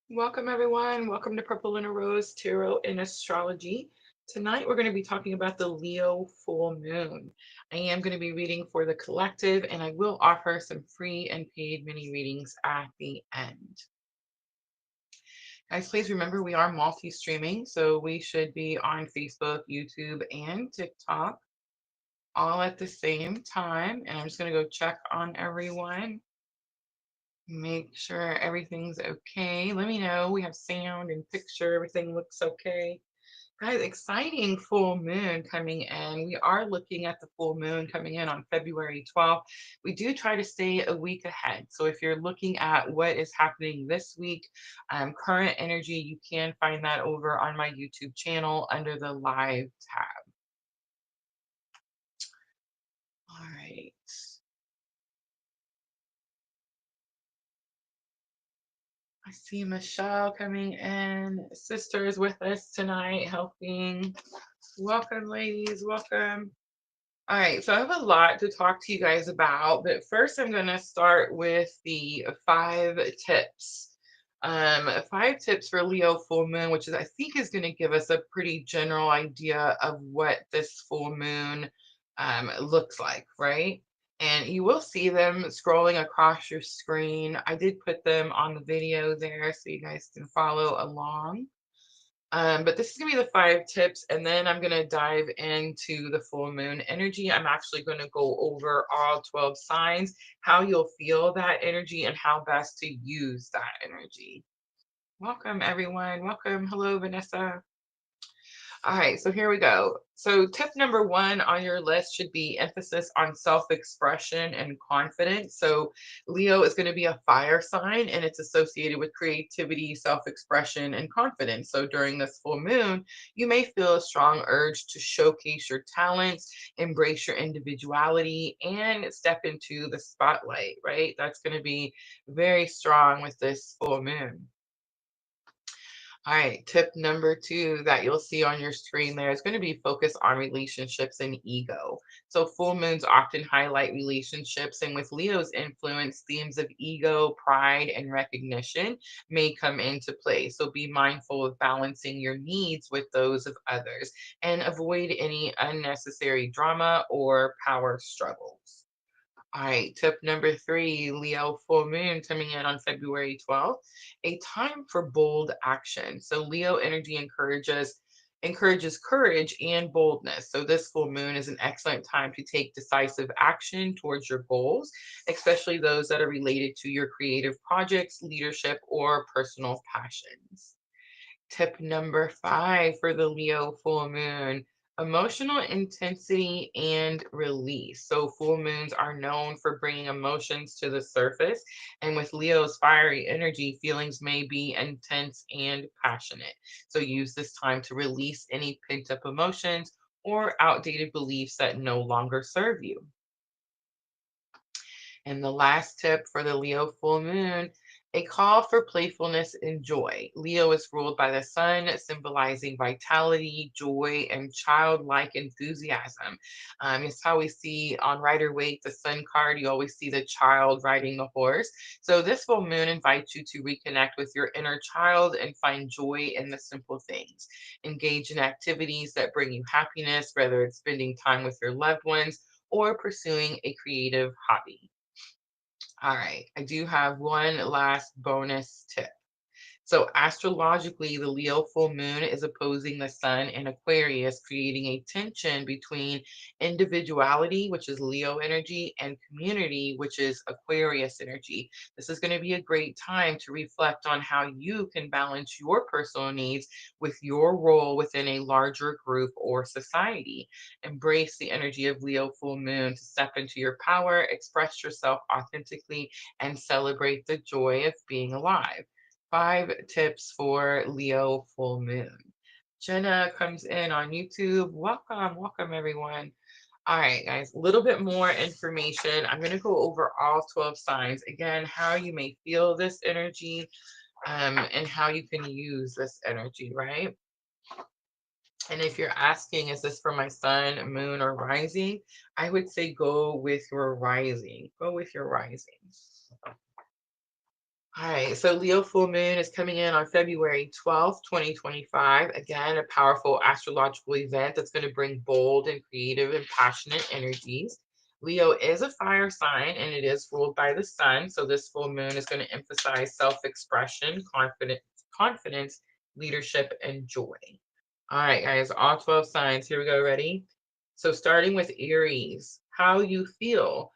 Welcome, everyone. Welcome to Purple and a Rose Tarot and Astrology. Tonight, we're going to be talking about the Leo full moon. I am going to be reading for the collective, and I will offer some free and paid mini readings at the end. Guys, please remember we are multi streaming, so we should be on Facebook, YouTube, and TikTok all at the same time. And I'm just going to go check on everyone. Make sure everything's okay. Let me know. We have sound and picture. Everything looks okay. Guys, exciting full moon coming in. We are looking at the full moon coming in on February 12th. We do try to stay a week ahead. So if you're looking at what is happening this week, current energy, you can find that over on my YouTube channel under the live tab. All right. I see Michelle coming in. Sisters with us tonight helping. Welcome, ladies. Welcome. All right, so I have a lot to talk to you guys about, but first I'm going to start with the 5 tips. 5 tips for Leo full moon, which is I think is going to give us a pretty general idea of what this full moon looks like, right? And you will see them scrolling across your screen. I did put them on the video there so you guys can follow along. But this is going to be the 5 tips, and then I'm going to dive into the full moon energy. I'm actually going to go over all 12 signs, how you'll feel that energy, and how best to use that energy. Welcome, everyone. Welcome. Hello, Vanessa. All right, so here we go. So, tip number 1 on your list should be emphasis on self expression and confidence. So, Leo is going to be a fire sign and it's associated with creativity, self expression, and confidence. So, during this full moon, you may feel a strong urge to showcase your talents, embrace your individuality, and step into the spotlight, right? That's going to be very strong with this full moon. All right, tip number 2 that you'll see on your screen there is going to be focus on relationships and ego. So, full moons often highlight relationships, and with Leo's influence, themes of ego, pride, and recognition may come into play. So, be mindful of balancing your needs with those of others and avoid any unnecessary drama or power struggles. All right, tip number 3, Leo full moon coming in on February 12th, a time for bold action. So Leo energy encourages courage and boldness. So this full moon is an excellent time to take decisive action towards your goals, especially those that are related to your creative projects, leadership, or personal passions. Tip number 5 for the Leo full moon, emotional intensity and release. So, full moons are known for bringing emotions to the surface. And with Leo's fiery energy, feelings may be intense and passionate. So, use this time to release any pent up emotions or outdated beliefs that no longer serve you. And the last tip for the Leo full moon, a call for playfulness and joy. Leo is ruled by the sun, symbolizing vitality, joy, and childlike enthusiasm. It's how we see on Rider Waite, the sun card, you always see the child riding the horse. So this full moon invites you to reconnect with your inner child and find joy in the simple things. Engage in activities that bring you happiness, whether it's spending time with your loved ones or pursuing a creative hobby. All right, I do have one last bonus tip. So, astrologically, the Leo full moon is opposing the sun in Aquarius, creating a tension between individuality, which is Leo energy, and community, which is Aquarius energy. This is going to be a great time to reflect on how you can balance your personal needs with your role within a larger group or society. Embrace the energy of Leo full moon to step into your power, express yourself authentically, and celebrate the joy of being alive. 5 tips for Leo full moon. Jenna comes in on YouTube. Welcome, welcome everyone. All right, guys, a little bit more information. I'm going to go over all 12 signs. Again, how you may feel this energy and how you can use this energy, right? And if you're asking, is this for my sun, moon, or rising? I would say go with your rising. Go with your rising. All right, so Leo full moon is coming in on February 12th, 2025. Again, a powerful astrological event that's going to bring bold and creative and passionate energies. Leo is a fire sign and it is ruled by the sun. So this full moon is going to emphasize self-expression, confidence, leadership, and joy. All right, guys, all 12 signs. Here we go. Ready? So starting with Aries, how you feel.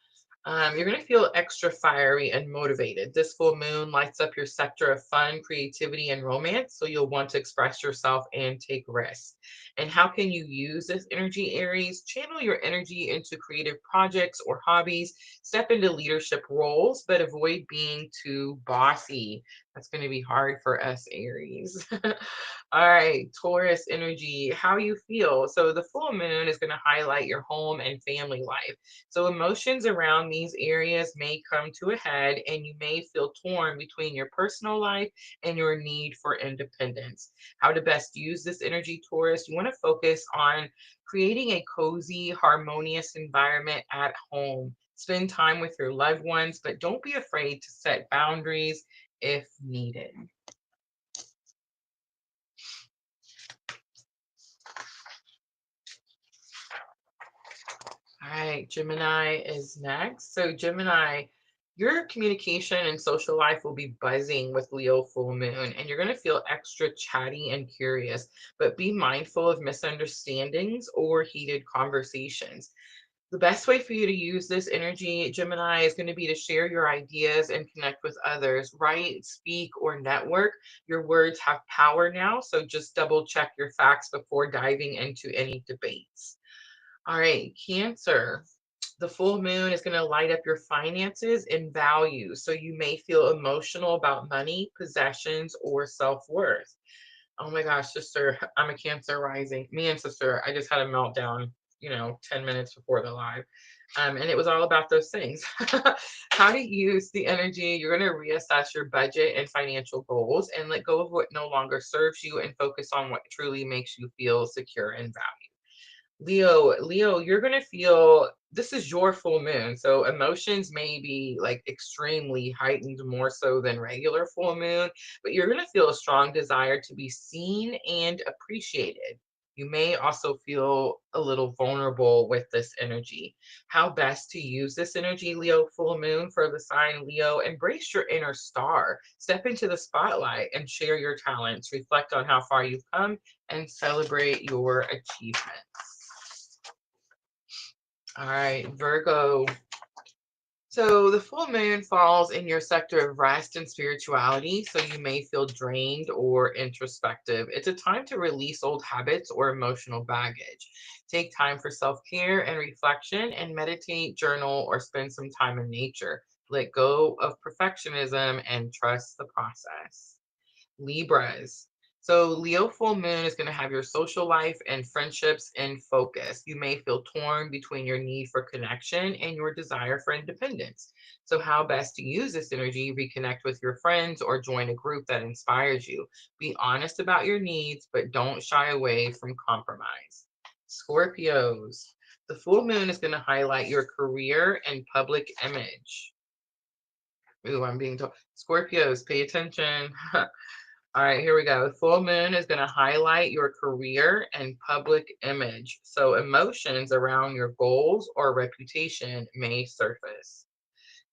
You're going to feel extra fiery and motivated. This full moon lights up your sector of fun, creativity, and romance, so you'll want to express yourself and take risks. And how can you use this energy, Aries? Channel your energy into creative projects or hobbies, step into leadership roles, but avoid being too bossy. That's going to be hard for us, Aries. All right, Taurus energy, how you feel. So the full moon is going to highlight your home and family life. So emotions around these areas may come to a head and you may feel torn between your personal life and your need for independence. How to best use this energy, Taurus? You want to focus on creating a cozy, harmonious environment at home. Spend time with your loved ones, but don't be afraid to set boundaries if needed. All right, Gemini is next. So, Gemini, your communication and social life will be buzzing with Leo full moon, and you're going to feel extra chatty and curious, but be mindful of misunderstandings or heated conversations. The best way for you to use this energy, Gemini, is going to be to share your ideas and connect with others. Write, speak, or network. Your words have power now, so just double check your facts before diving into any debates. All right, Cancer. The full moon is going to light up your finances and values. So you may feel emotional about money, possessions, or self worth. Oh my gosh, sister, I'm a Cancer rising. Me and sister, I just had a meltdown, 10 minutes before the live. And it was all about those things. How to use the energy. You're going to reassess your budget and financial goals and let go of what no longer serves you and focus on what truly makes you feel secure and valued. Leo, you're going to feel this is your full moon. So emotions may be like extremely heightened more so than regular full moon, but you're going to feel a strong desire to be seen and appreciated. You may also feel a little vulnerable with this energy. How best to use this energy, Leo full moon for the sign Leo? Embrace your inner star. Step into the spotlight and share your talents. Reflect on how far you've come and celebrate your achievements. All right, Virgo. So the full moon falls in your sector of rest and spirituality, so you may feel drained or introspective. It's a time to release old habits or emotional baggage. Take time for self-care and reflection and meditate, journal, or spend some time in nature. Let go of perfectionism and trust the process. Libras. So Leo full moon is going to have your social life and friendships in focus. You may feel torn between your need for connection and your desire for independence. So how best to use this energy? Reconnect with your friends or join a group that inspires you. Be honest about your needs, but don't shy away from compromise. Scorpios. The full moon is going to highlight your career and public image. Ooh, I'm being told. Scorpios, pay attention. All right, here we go. Full moon is going to highlight your career and public image. So emotions around your goals or reputation may surface.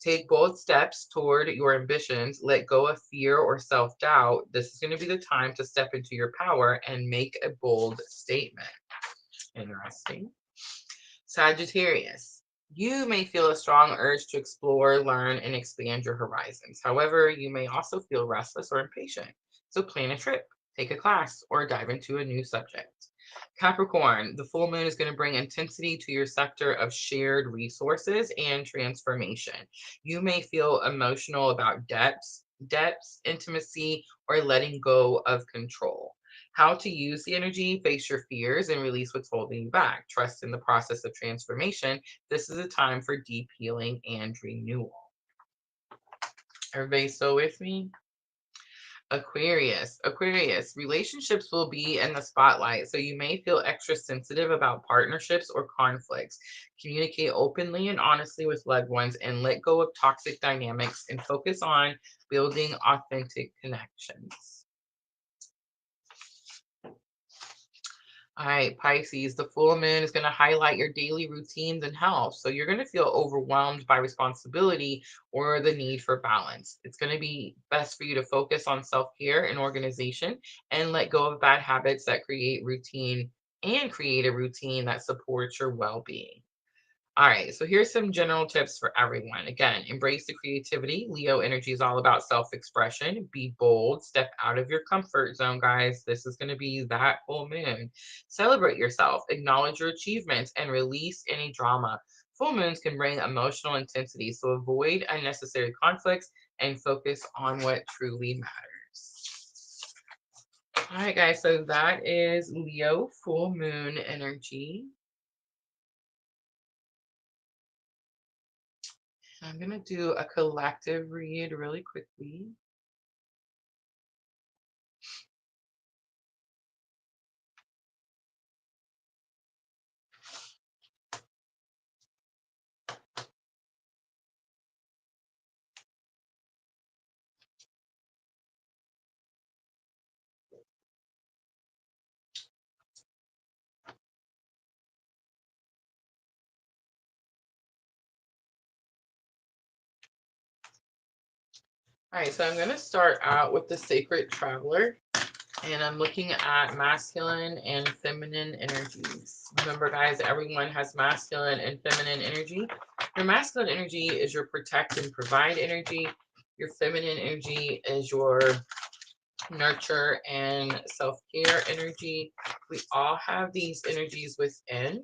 Take bold steps toward your ambitions. Let go of fear or self-doubt. This is going to be the time to step into your power and make a bold statement. Interesting. Sagittarius. You may feel a strong urge to explore, learn, and expand your horizons. However, you may also feel restless or impatient. So plan a trip, take a class, or dive into a new subject. Capricorn, the full moon is going to bring intensity to your sector of shared resources and transformation. You may feel emotional about depths, intimacy, or letting go of control. How to use the energy, face your fears, and release what's holding you back. Trust in the process of transformation. This is a time for deep healing and renewal. Everybody still with me? Aquarius, relationships will be in the spotlight, so you may feel extra sensitive about partnerships or conflicts. Communicate openly and honestly with loved ones and let go of toxic dynamics and focus on building authentic connections. All right, Pisces, the full moon is going to highlight your daily routines and health. So you're going to feel overwhelmed by responsibility or the need for balance. It's going to be best for you to focus on self care and organization and let go of bad habits that create a routine that supports your well being. All right, so here's some general tips for everyone. Again, embrace the creativity. Leo energy is all about self expression. Be bold, step out of your comfort zone, guys. This is going to be that full moon. Celebrate yourself, acknowledge your achievements, and release any drama. Full moons can bring emotional intensity, so avoid unnecessary conflicts and focus on what truly matters. All right, guys, so that is Leo full moon energy. I'm going to do a collective read really quickly. All right, so I'm going to start out with the Sacred Traveler, and I'm looking at masculine and feminine energies. Remember, guys, everyone has masculine and feminine energy. Your masculine energy is your protect and provide energy. Your feminine energy is your nurture and self-care energy. We all have these energies within.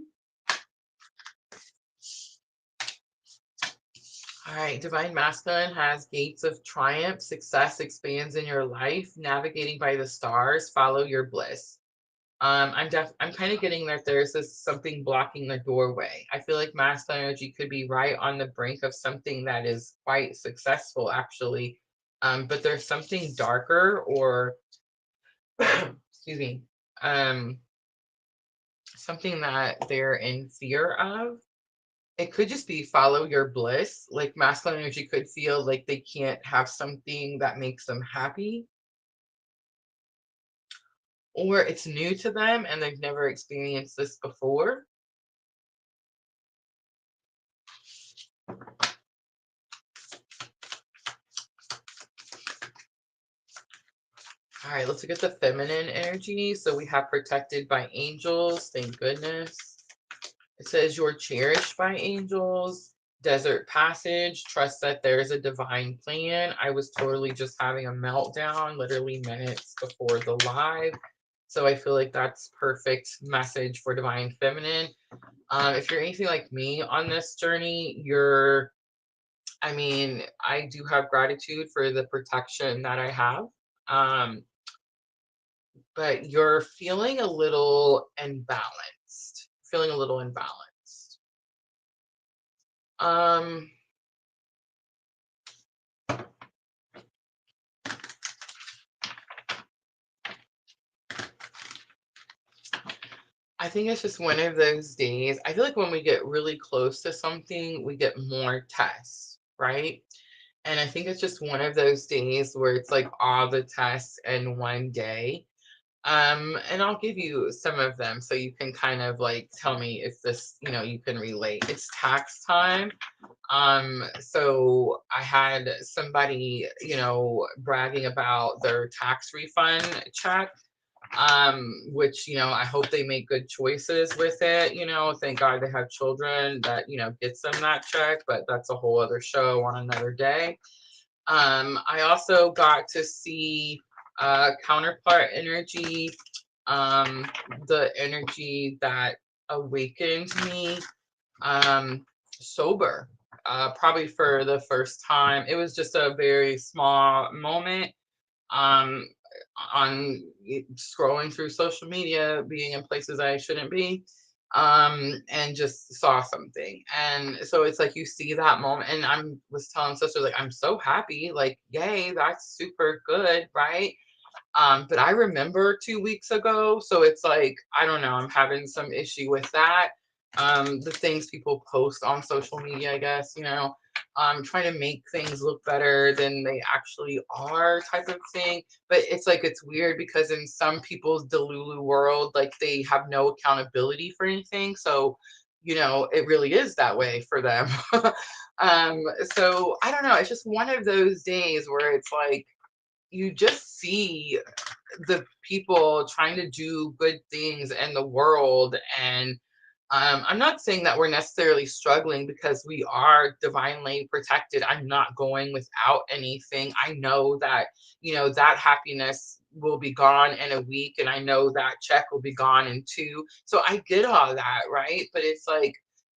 All right, Divine Masculine has gates of triumph, success expands in your life, navigating by the stars, follow your bliss. I'm kind of getting that there's something blocking the doorway. I feel like masculine energy could be right on the brink of something that is quite successful, actually. But there's something darker or, excuse me, um, something that they're in fear of. It could just be follow your bliss. Like masculine energy could feel like they can't have something that makes them happy, or it's new to them and they've never experienced this before. All right, let's look at the feminine energy. So we have protected by angels. Thank goodness. It says you're cherished by angels. Desert passage. Trust that there's a divine plan. I was totally just having a meltdown literally minutes before the live. So I feel like that's perfect message for divine feminine. If you're anything like me on this journey, I do have gratitude for the protection that I have. But you're feeling a little imbalanced, feeling a little imbalanced. Um, I think it's just one of those days. I feel like when we get really close to something, we get more tests, right? And I think it's just one of those days where it's like all the tests in one day. And I'll give you some of them so you can kind of like tell me if this, you can relate. It's tax time. So I had somebody, bragging about their tax refund check, which, I hope they make good choices with it. Thank God they have children that, gets them that check, but that's a whole other show on another day. I also got to see counterpart energy, the energy that awakened me, sober, probably for the first time. It was just a very small moment, um, on scrolling through social media, being in places I shouldn't be. and just saw something. And so it's like you see that moment, and was telling sister, like, I'm so happy, like, yay, that's super good, right? But I remember 2 weeks ago, so it's like, I don't know, I'm having some issue with that. The things people post on social media, I guess, trying to make things look better than they actually are, type of thing. But it's like, it's weird because in some people's Delulu world, like, they have no accountability for anything. So, it really is that way for them. So I don't know. It's just one of those days where it's like, you just see the people trying to do good things in the world. And I'm not saying that we're necessarily struggling, because we are divinely protected. I'm not going without anything. I know that, that happiness will be gone in a week, and I know that check will be gone in two. So I get all that, right? But it's like,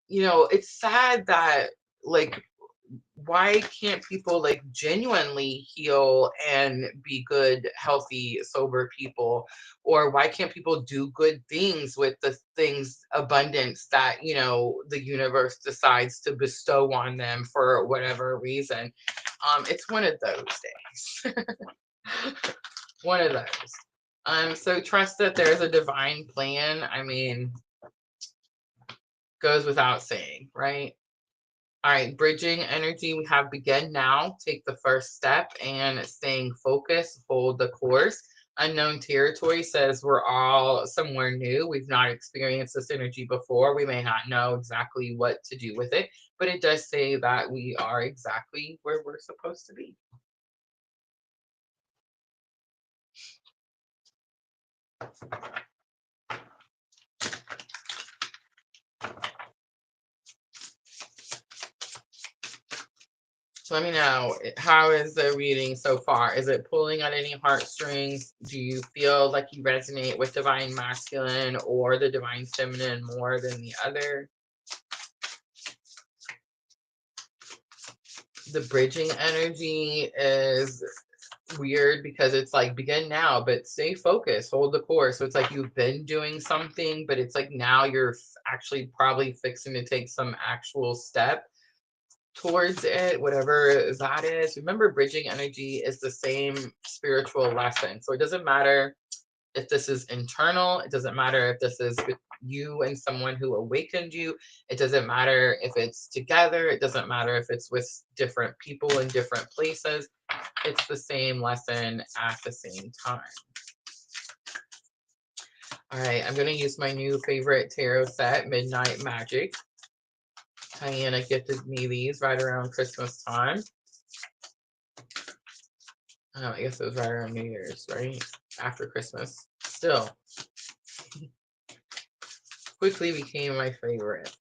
it's sad that, like, why can't people, like, genuinely heal and be good, healthy, sober people? Or why can't people do good things with the things, abundance that, the universe decides to bestow on them for whatever reason? It's one of those days. One of those. So trust that there's a divine plan. I mean, goes without saying, right? All right, bridging energy, we have begin now, take the first step, and staying focused, hold the course. Unknown territory says we're all somewhere new. We've not experienced this energy before. We may not know exactly what to do with it, but it does say that we are exactly where we're supposed to be. So let me know, how is the reading so far? Is it pulling on any heartstrings? Do you feel like you resonate with divine masculine or the divine feminine more than the other? The bridging energy is weird because it's like, begin now, but stay focused, hold the course. So it's like you've been doing something, but it's like now you're actually probably fixing to take some actual step towards it, whatever that is. Remember, bridging energy is the same spiritual lesson. So it doesn't matter if this is internal, it doesn't matter if this is with you and someone who awakened you, it doesn't matter if it's together, it doesn't matter if it's with different people in different places. It's the same lesson at the same time. All right, I'm going to use my new favorite tarot set, Midnight Magic. Diana gifted me these right around Christmas time. I guess it was right around New Year's, right? After Christmas. Still, quickly became my favorite.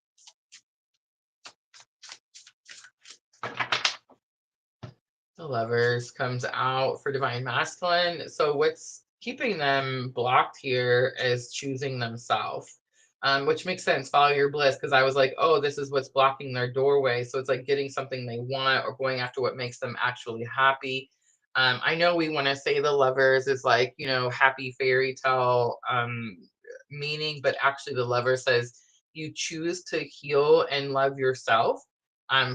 The Lovers comes out for divine masculine. So what's keeping them blocked here is choosing themselves, which makes sense. Follow your bliss, because I was like, oh, this is what's blocking their doorway. So it's like getting something they want or going after what makes them actually happy. I know we want to say the Lovers is like, happy fairy tale meaning, but actually the Lover says you choose to heal and love yourself,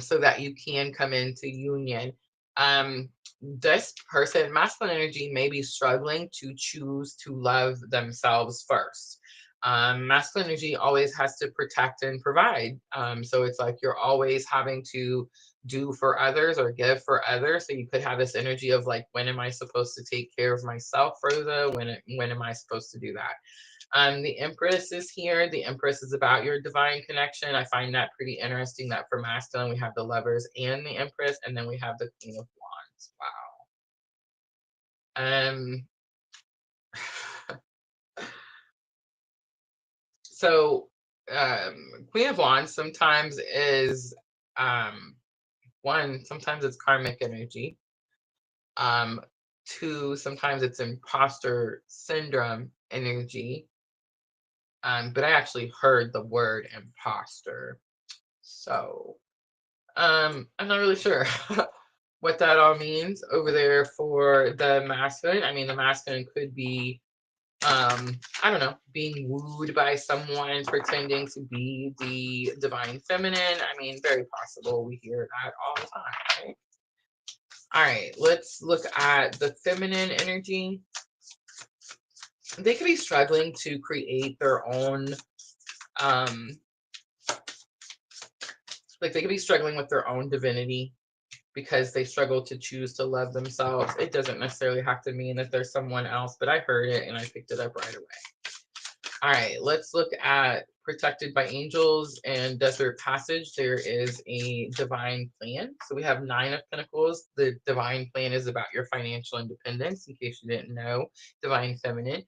so that you can come into union. This person, masculine energy, may be struggling to choose to love themselves first. Masculine energy always has to protect and provide. So it's like you're always having to do for others or give for others. So you could have this energy of like, when am I supposed to take care of myself, Rosa? When am I supposed to do that? The Empress is here. The Empress is about your divine connection. I find that pretty interesting that for masculine, we have the Lovers and the Empress, and then we have the Queen of Wands. Wow. So Queen of Wands sometimes is one, sometimes it's karmic energy. Two, sometimes it's imposter syndrome energy. But I actually heard the word imposter. So I'm not really sure what that all means over there for the masculine. I mean, the masculine could be I don't know, being wooed by someone pretending to be the divine feminine. I mean, very possible. We hear that all the time, right? All right, let's look at the feminine energy. They could be struggling to create their own, um, like they could be struggling with their own divinity because they struggle to choose to love themselves. It doesn't necessarily have to mean that there's someone else, but I heard it and I picked it up right away. All right, let's look at protected by angels and desert passage. There is a divine plan. So we have 9 of Pentacles. The divine plan is about your financial independence, in case you didn't know, divine feminine.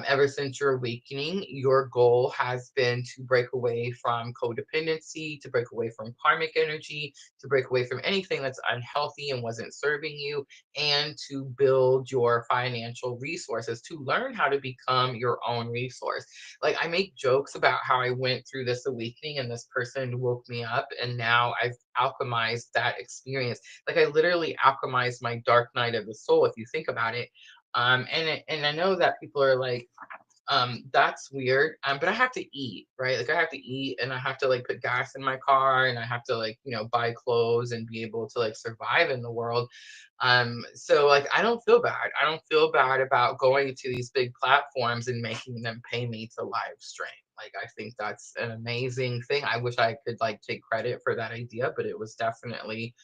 Ever since your awakening, your goal has been to break away from codependency, to break away from karmic energy, to break away from anything that's unhealthy and wasn't serving you, and to build your financial resources, to learn how to become your own resource. Like, I make jokes about how I went through this awakening and this person woke me up, and now I've alchemized that experience. Like, I literally alchemized my dark night of the soul, if you think about it. And I know that people are like, that's weird. But I have to eat, right? Like, I have to eat, and I have to like put gas in my car, and I have to, like, buy clothes and be able to like survive in the world. So like, I don't feel bad. I don't feel bad about going to these big platforms and making them pay me to live stream. Like, I think that's an amazing thing. I wish I could like take credit for that idea, but it was definitely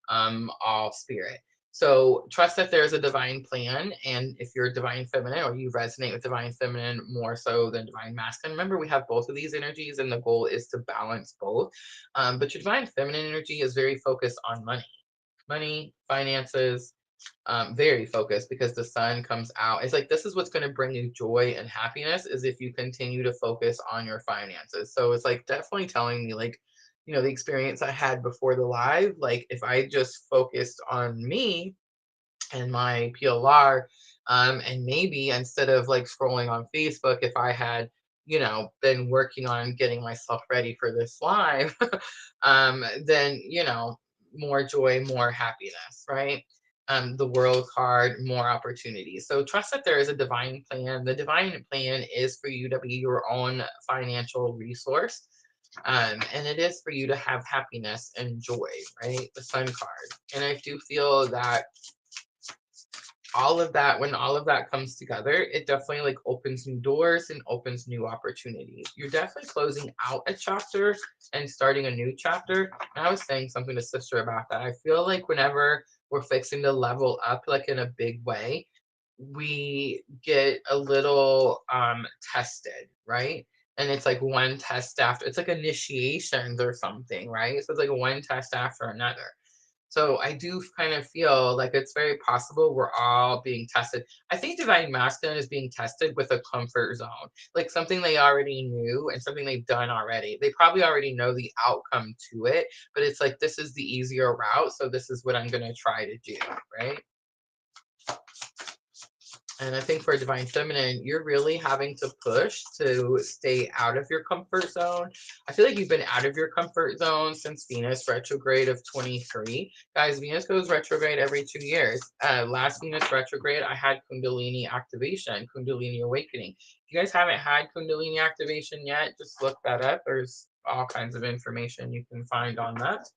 all spirit. So trust that there's a divine plan. And if you're divine feminine, or you resonate with divine feminine more so than divine masculine, remember we have both of these energies and the goal is to balance both. But your divine feminine energy is very focused on money, finances, very focused, because the sun comes out. It's like, this is what's going to bring you joy and happiness, is if you continue to focus on your finances. So it's like definitely telling me, like, the experience I had before the live, like if I just focused on me and my PLR, and maybe instead of like scrolling on Facebook, if I had, been working on getting myself ready for this live, then, more joy, more happiness, right? The world card, more opportunities. So trust that there is a divine plan. The divine plan is for you to be your own financial resource. And it is for you to have happiness and joy, right? The sun card. And I do feel that all of that, when all of that comes together, it definitely like opens new doors and opens new opportunities. You're definitely closing out a chapter and starting a new chapter. And I was saying something to sister about that. I feel like whenever we're fixing to level up like in a big way, we get a little tested, right? And it's like one test after, it's like initiations or something, right? So it's like one test after another. So I do kind of feel like it's very possible we're all being tested. I think divine masculine is being tested with a comfort zone, like something they already knew and something they've done already. They probably already know the outcome to it, but it's like, this is the easier route, so this is what I'm going to try to do, right? And I think for divine feminine, you're really having to push to stay out of your comfort zone. I feel like you've been out of your comfort zone since Venus retrograde of 23. Guys, Venus goes retrograde every 2 years. Last Venus retrograde, I had Kundalini activation, Kundalini awakening. If you guys haven't had Kundalini activation yet, just look that up. There's all kinds of information you can find on that.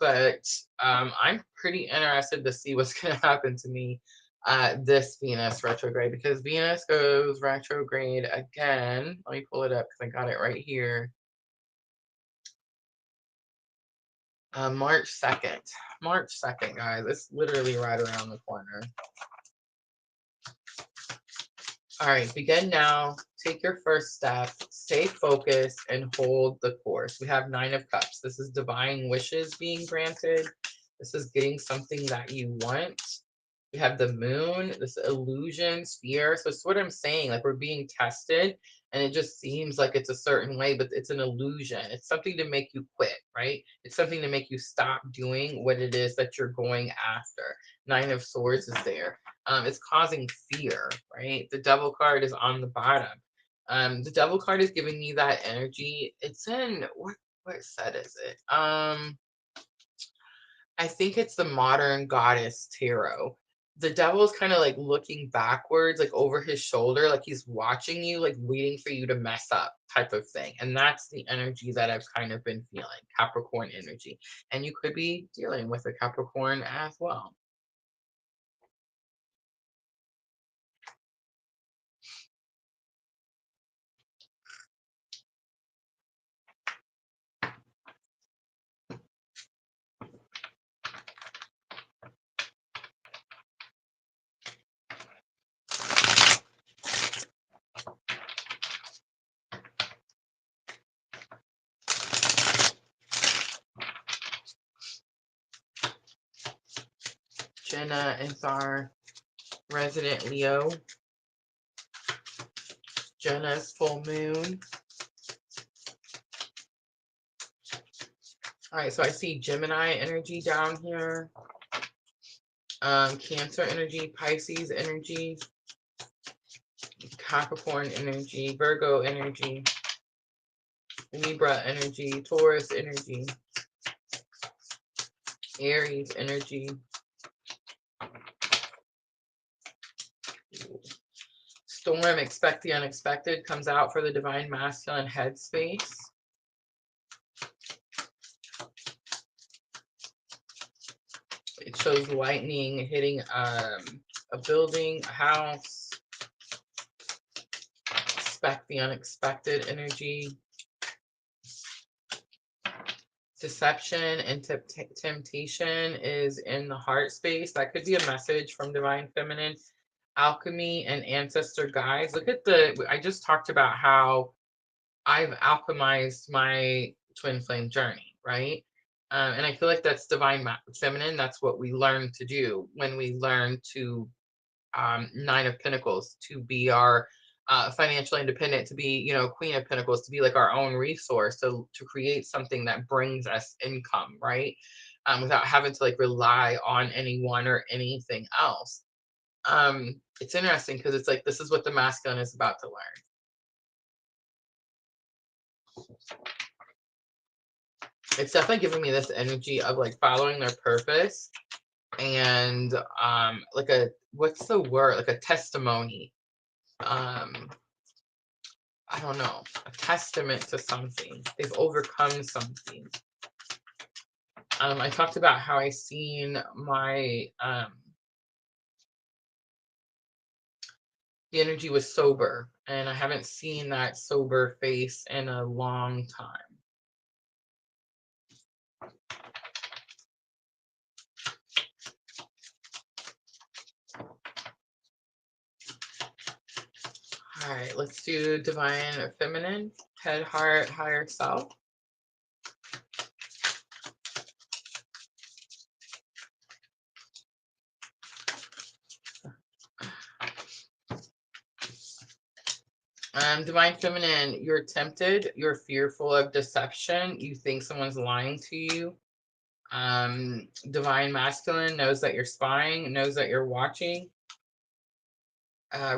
But I'm pretty interested to see what's going to happen to me this Venus retrograde, because Venus goes retrograde again. Let me pull it up because I got it right here. March 2nd. March 2nd, guys. It's literally right around the corner. All right, begin now. Take your first step. Stay focused and hold the course. We have 9 of Cups. This is divine wishes being granted. This is getting something that you want. We have the moon, this illusion sphere. So it's what I'm saying, like we're being tested and it just seems like it's a certain way, but it's an illusion. It's something to make you quit, right? It's something to make you stop doing what it is that you're going after. 9 of Swords is there. It's causing fear, right? The Devil card is on the bottom. The Devil card is giving me that energy. It's in, what set is it? I think it's the Modern Goddess Tarot. the devil is kind of like looking backwards, like over his shoulder, like he's watching you, like waiting for you to mess up type of thing. And that's the energy that I've kind of been feeling, Capricorn energy. And you could be dealing with a Capricorn as well. Jenna is our resident Leo. Jenna's full moon. All right, so I see Gemini energy down here, Cancer energy, Pisces energy, Capricorn energy, Virgo energy, Libra energy, Taurus energy, Aries energy, Storm, expect the unexpected, comes out for the divine masculine headspace. It shows lightning hitting a building, a house. Expect the unexpected energy. Deception and temptation is in the heart space. That could be a message from divine feminine. Alchemy and ancestor guides. Look at I just talked about how I've alchemized my twin flame journey, right? And I feel like that's divine feminine. That's what we learn to do when we learn to Nine of Pentacles, to be our financially independent, to be, you know, Queen of Pentacles, to be like our own resource, to create something that brings us income, right? Without having to like rely on anyone or anything else. It's interesting because it's like this is what the masculine is about to learn. It's definitely giving me this energy of like following their purpose and like a, what's the word, like a testimony, I don't know, a testament to something. They've overcome something. I talked about how I seen my the energy was sober, and I haven't seen that sober face in a long time. All right, let's do divine feminine, head, heart, higher self. Divine feminine, you're tempted, you're fearful of deception, you think someone's lying to you. Divine masculine knows that you're spying, knows that you're watching.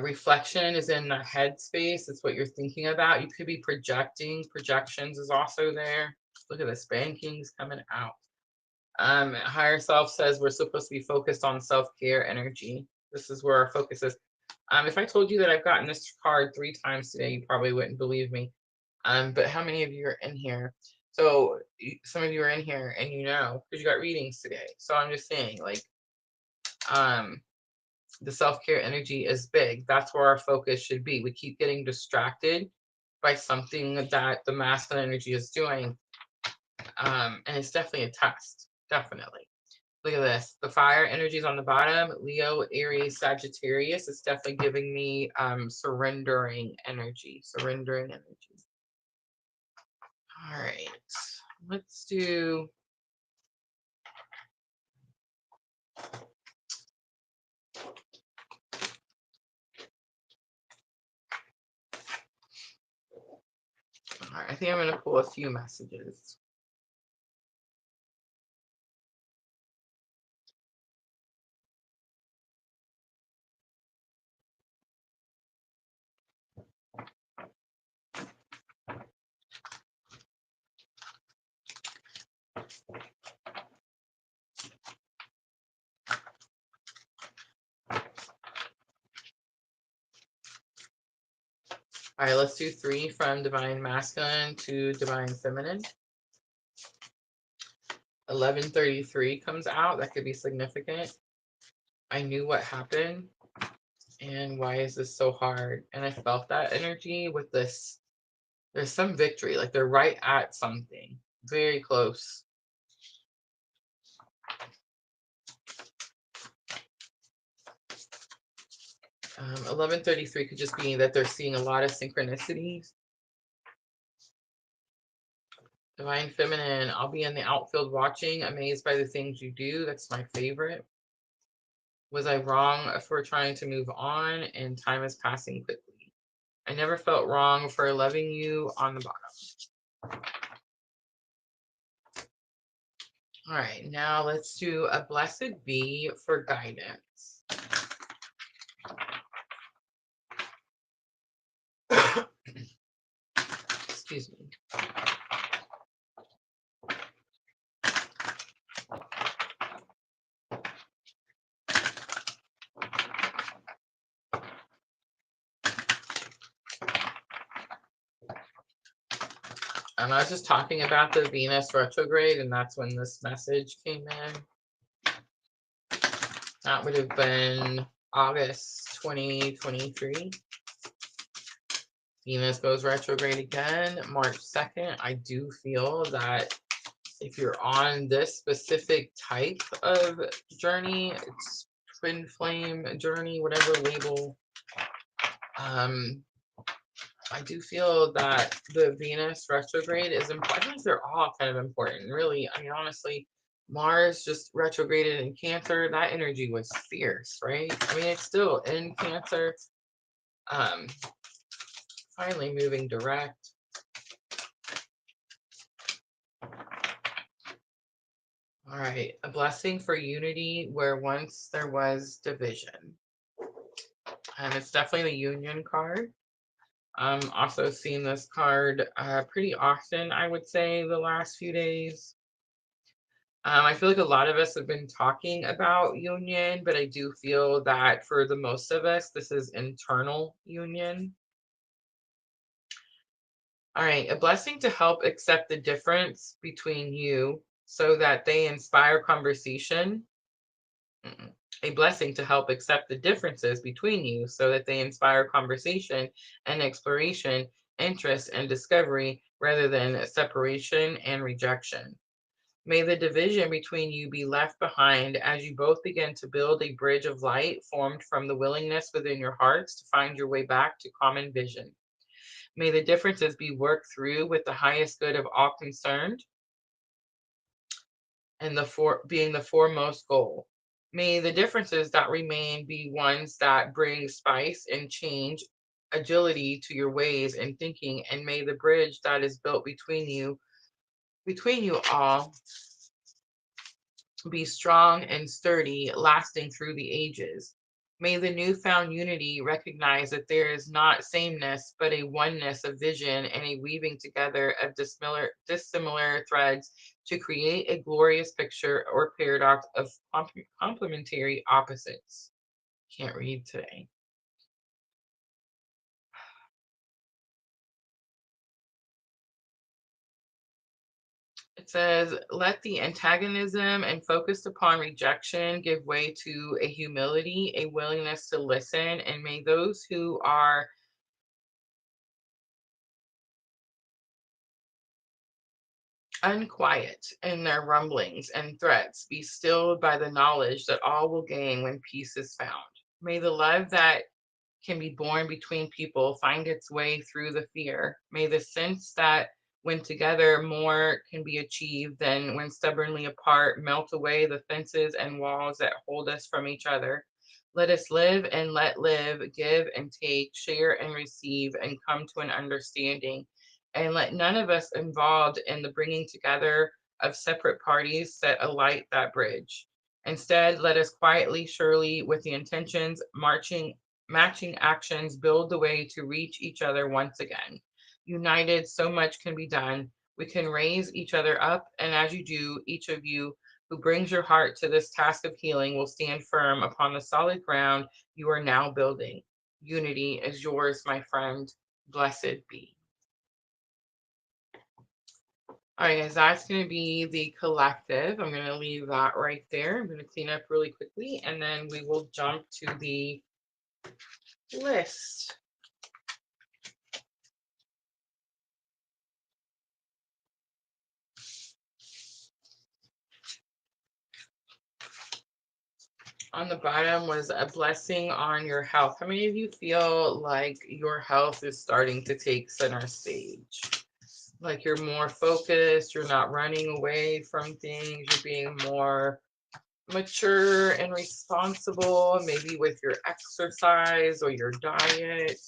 Reflection is in the head space. It's what you're thinking about. You could be projecting. Projections is also there. Look at the spankings coming out. Higher self says we're supposed to be focused on self-care energy. This is where our focus is. If I told you that I've gotten this card 3 times today, you probably wouldn't believe me. But how many of you are in here? So some of you are in here and you know, because you got readings today. So I'm just saying, like, the self-care energy is big. That's where our focus should be. We keep getting distracted by something that the masculine energy is doing. And it's definitely a test. Definitely. Look at this. The fire energy is on the bottom. Leo, Aries, Sagittarius. It's definitely giving me surrendering energy. Surrendering energy. All right. Let's do... All right. I think I'm going to pull a few messages. All right, let's do 3 from Divine Masculine to Divine Feminine. 1133 comes out. That could be significant. I knew what happened. And why is this so hard? And I felt that energy with this. There's some victory. Like they're right at something. Very close. 1133 could just be that they're seeing a lot of synchronicities. Divine Feminine, I'll be in the outfield watching, amazed by the things you do. That's my favorite. Was I wrong for trying to move on and time is passing quickly? I never felt wrong for loving you on the bottom. All right, now let's do a blessed bee for guidance. Excuse me. I was just talking about the Venus retrograde, and that's when this message came in. That would have been August 2023. Venus goes retrograde again, March 2nd. I do feel that if you're on this specific type of journey, it's twin flame journey, whatever label, I do feel that the Venus retrograde is important. I think they're all kind of important, really. I mean, honestly, Mars just retrograded in Cancer. That energy was fierce, right? I mean, it's still in Cancer. Finally moving direct. All right, a blessing for unity where once there was division. And it's definitely the Union card. Also seen this card pretty often, I would say, the last few days. I feel like a lot of us have been talking about union, but I do feel that for the most of us, this is internal union. All right, a blessing to help accept the difference between you so that they inspire conversation. A blessing to help accept the differences between you so that they inspire conversation and exploration, interest and discovery rather than separation and rejection. May the division between you be left behind as you both begin to build a bridge of light formed from the willingness within your hearts to find your way back to common vision. May the differences be worked through with the highest good of all concerned and being the foremost goal. May the differences that remain be ones that bring spice and change, agility to your ways and thinking, and may the bridge that is built between you all be strong and sturdy, lasting through the ages. May the newfound unity recognize that there is not sameness, but a oneness of vision and a weaving together of dissimilar threads to create a glorious picture or paradox of complementary opposites. Can't read today. It says, let the antagonism and focused upon rejection give way to a humility, a willingness to listen, and may those who are unquiet in their rumblings and threats be stilled by the knowledge that all will gain when peace is found. May the love that can be born between people find its way through the fear. May the sense that when together more can be achieved than when stubbornly apart melt away the fences and walls that hold us from each other. Let us live and let live, give and take, share and receive, and come to an understanding. And let none of us involved in the bringing together of separate parties set alight that bridge. Instead, let us quietly, surely, with the intentions, matching actions, build the way to reach each other once again. United, so much can be done. We can raise each other up, and as you do, each of you who brings your heart to this task of healing will stand firm upon the solid ground you are now building. Unity is yours, my friend. Blessed be. All right, guys, that's going to be the collective. I'm going to leave that right there. I'm going to clean up really quickly, and then we will jump to the list. On the bottom was a blessing on your health. How many of you feel like your health is starting to take center stage? Like you're more focused, you're not running away from things, you're being more mature and responsible, maybe with your exercise or your diet.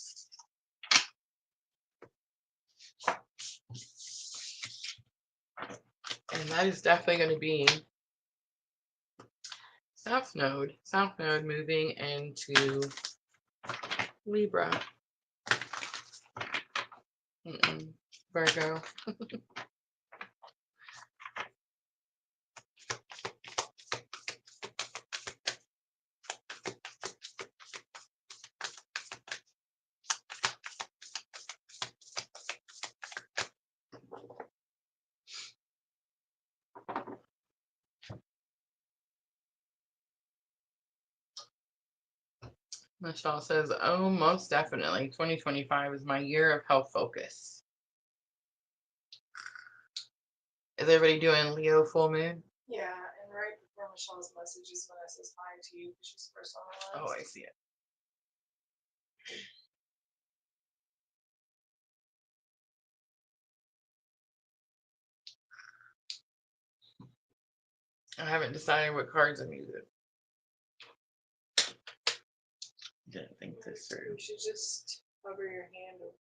And that is definitely going to be South Node moving into Libra. Virgo. Michelle says, oh, most definitely. 2025 is my year of health focus. Is everybody doing Leo full moon? Yeah, and right before Michelle's message is when it says hi to you because she's first on the list. Oh, I see it. I haven't decided what cards I'm using. Didn't think this through. You should just hover your hand over.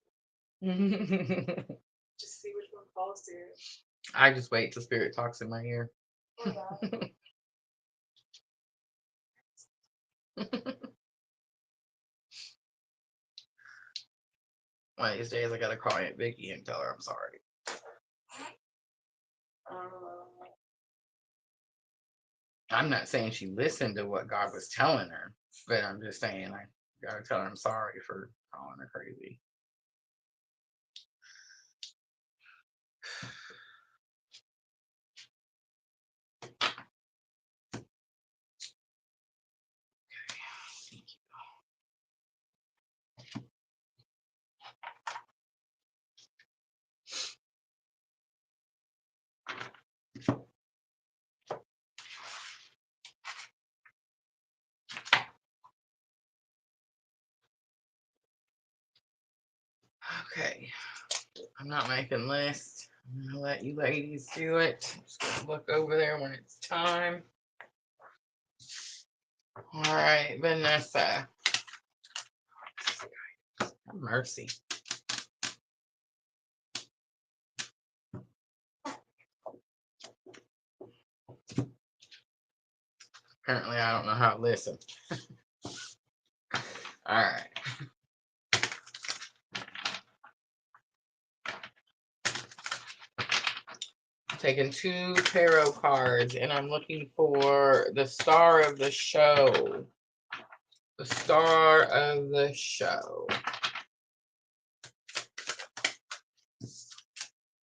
Just see which one falls to you. I just wait till spirit talks in my ear. Or that. One of these days I gotta call Aunt Vicky and tell her I'm sorry. I'm not saying she listened to what God was telling her, but I'm just saying I gotta tell her I'm sorry for calling her crazy. Okay, I'm not making lists. I'm gonna let you ladies do it. I'm just gonna look over there when it's time. All right, Vanessa. Have mercy. Apparently, I don't know how to listen. All right. I'm taking 2 tarot cards, and I'm looking for the star of the show. The star of the show.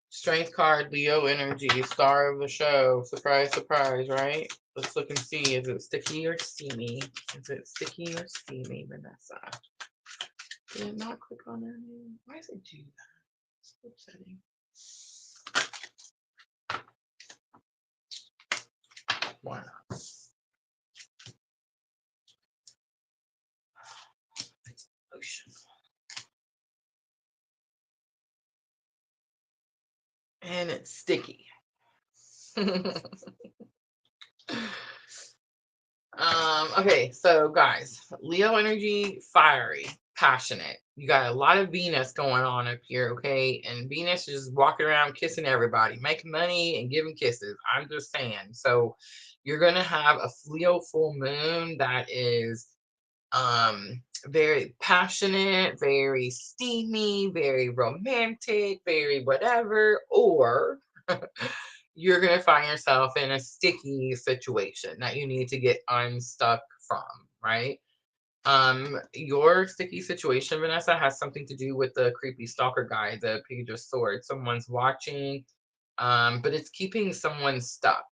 Strength card, Leo energy, star of the show. Surprise, surprise, right? Let's look and see. Is it sticky or steamy? Is it sticky or steamy, Vanessa? Did it not click on her name? Why does it do that? It's upsetting. Why not? It's ocean. And it's sticky. Okay, so guys, Leo energy, fiery, passionate. You got a lot of Venus going on up here, okay? And Venus is just walking around kissing everybody, making money and giving kisses. I'm just saying. So you're gonna have a Leo full moon that is very passionate, very steamy, very romantic, very whatever, or you're going to find yourself in a sticky situation that you need to get unstuck from, right? Your sticky situation, Vanessa, has something to do with the creepy stalker guy, the Page of Swords. Someone's watching, but it's keeping someone stuck.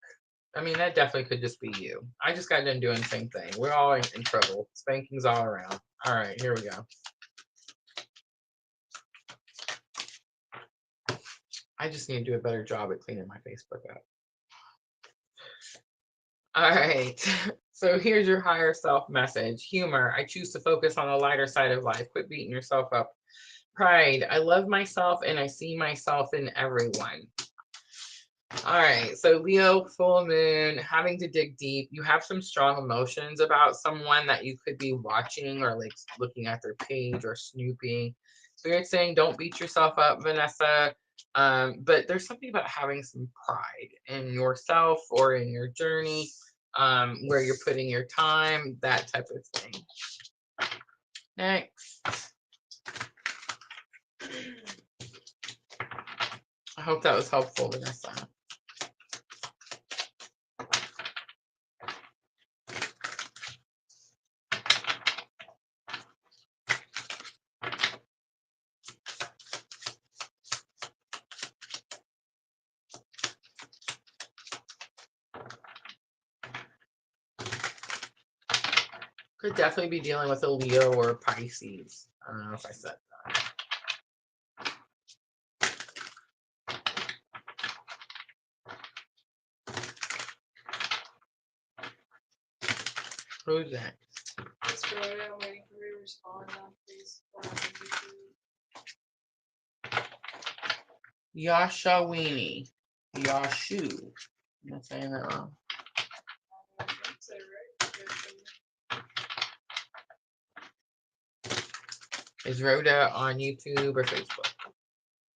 I mean, that definitely could just be you. I just got done doing the same thing. We're all in trouble. Spankings all around. All right, here we go. I just need to do a better job at cleaning my Facebook up. All right. So here's your higher self message. Humor. I choose to focus on the lighter side of life. Quit beating yourself up. Pride. I love myself and I see myself in everyone. All right. So Leo, full moon, having to dig deep. You have some strong emotions about someone that you could be watching or like looking at their page or snooping. Spirit saying don't beat yourself up, Vanessa. But there's something about having some pride in yourself or in your journey, where you're putting your time, that type of thing. Next. I hope that was helpful, Vanessa. Could definitely be dealing with a Leo or a Pisces. I don't know if I said that. Who's that? It's Rosa. I'm waiting for you to respond on Facebook. Yashawini. Yashu. I'm not saying that wrong. I think so, right? Is Rhoda on YouTube or Facebook?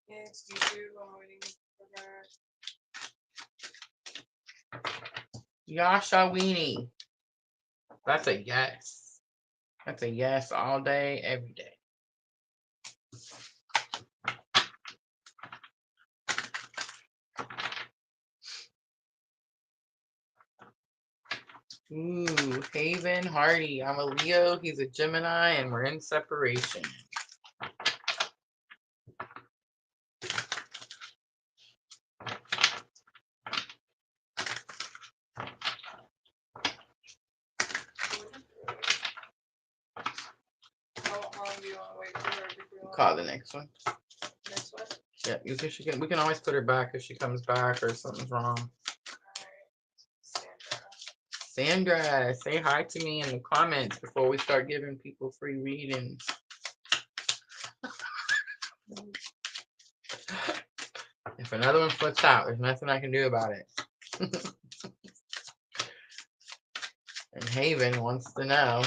Yeah, it's YouTube. I'm waiting for her. Yashawini. That's a yes. That's a yes all day, every day. Ooh, Haven Hardy. I'm a Leo. He's a Gemini, and we're in separation. Call the next one. Next one? Yeah, you can, we can always put her back if she comes back or something's wrong. Sandra, say hi to me in the comments before we start giving people free readings. If another one flips out, there's nothing I can do about it. And Haven wants to know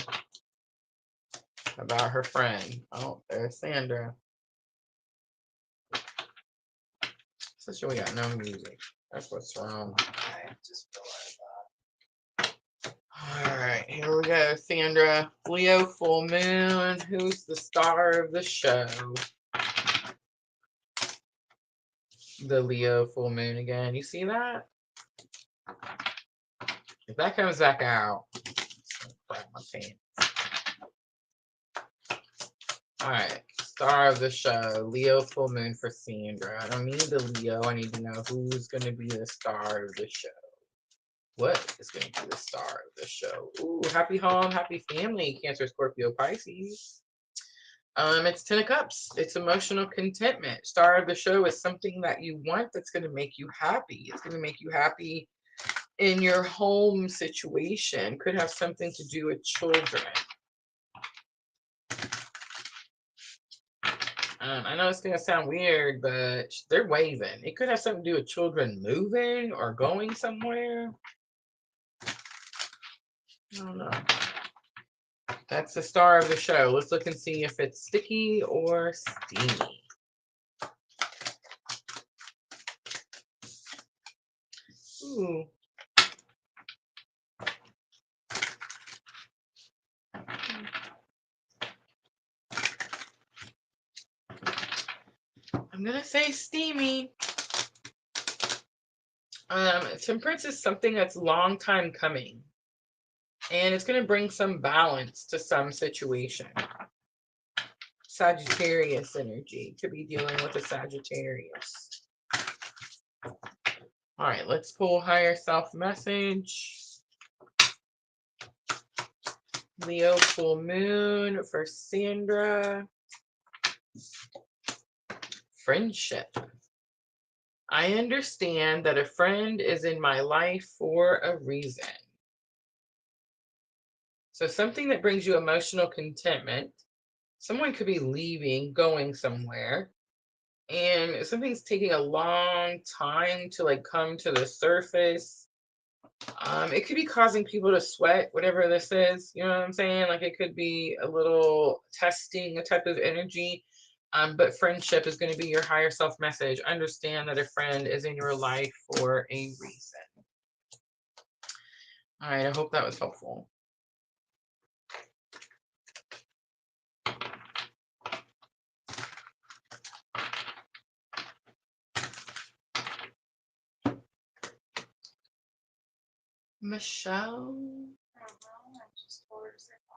about her friend. Oh, there's Sandra. So sure we got no music. That's what's wrong. I just realized that. All right, here we go, Sandra. Leo full moon. Who's the star of the show? The Leo full moon again. You see that? If that comes back out, crap my pants. All right, star of the show, Leo full moon for Sandra. I don't need the Leo. I need to know who's going to be the star of the show. What is going to be the star of the show? Ooh, happy home, happy family, Cancer, Scorpio, Pisces. It's 10 of Cups. It's emotional contentment. Star of the show is something that you want that's going to make you happy. It's going to make you happy in your home situation. Could have something to do with children. I know it's going to sound weird, but they're waving. It could have something to do with children moving or going somewhere. I don't know. That's the star of the show. Let's look and see if it's sticky or steamy. Ooh. I'm going to say steamy. Temperance is something that's long time coming. And it's going to bring some balance to some situation. Sagittarius energy. Could be dealing with a Sagittarius. All right, let's pull higher self message. Leo Full Moon for Sandra. Friendship. I understand that a friend is in my life for a reason. So something that brings you emotional contentment. Someone could be leaving, going somewhere, and something's taking a long time to like come to the surface. It could be causing people to sweat, whatever this is. You know what I'm saying? Like it could be a little testing, a type of energy. But friendship is going to be your higher self message. Understand that a friend is in your life for a reason. All right, I hope that was helpful. Michelle? I just told her to say wow.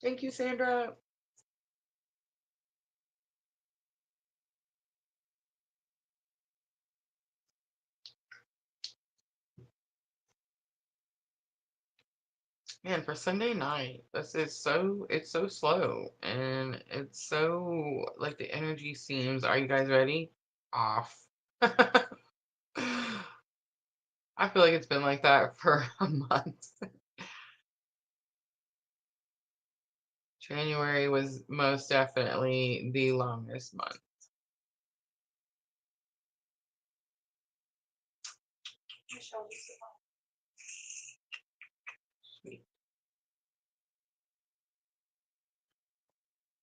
Thank you, Sandra. Man, for Sunday night, it's so slow and it's so like the energy seems, are you guys ready? Off. I feel like it's been like that for a month. January was most definitely the longest month. Michelle just said wow. Sweet.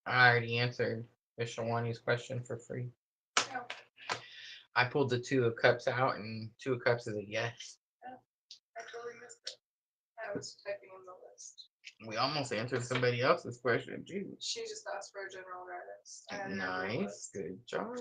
I already answered Shawani's question for free. Oh, I pulled the Two of Cups out, and Two of Cups is a yes. I totally missed it. I was typing in the list. We almost answered somebody else's question too. She just asked for a general guidance. I had it on the Nice, list. good job.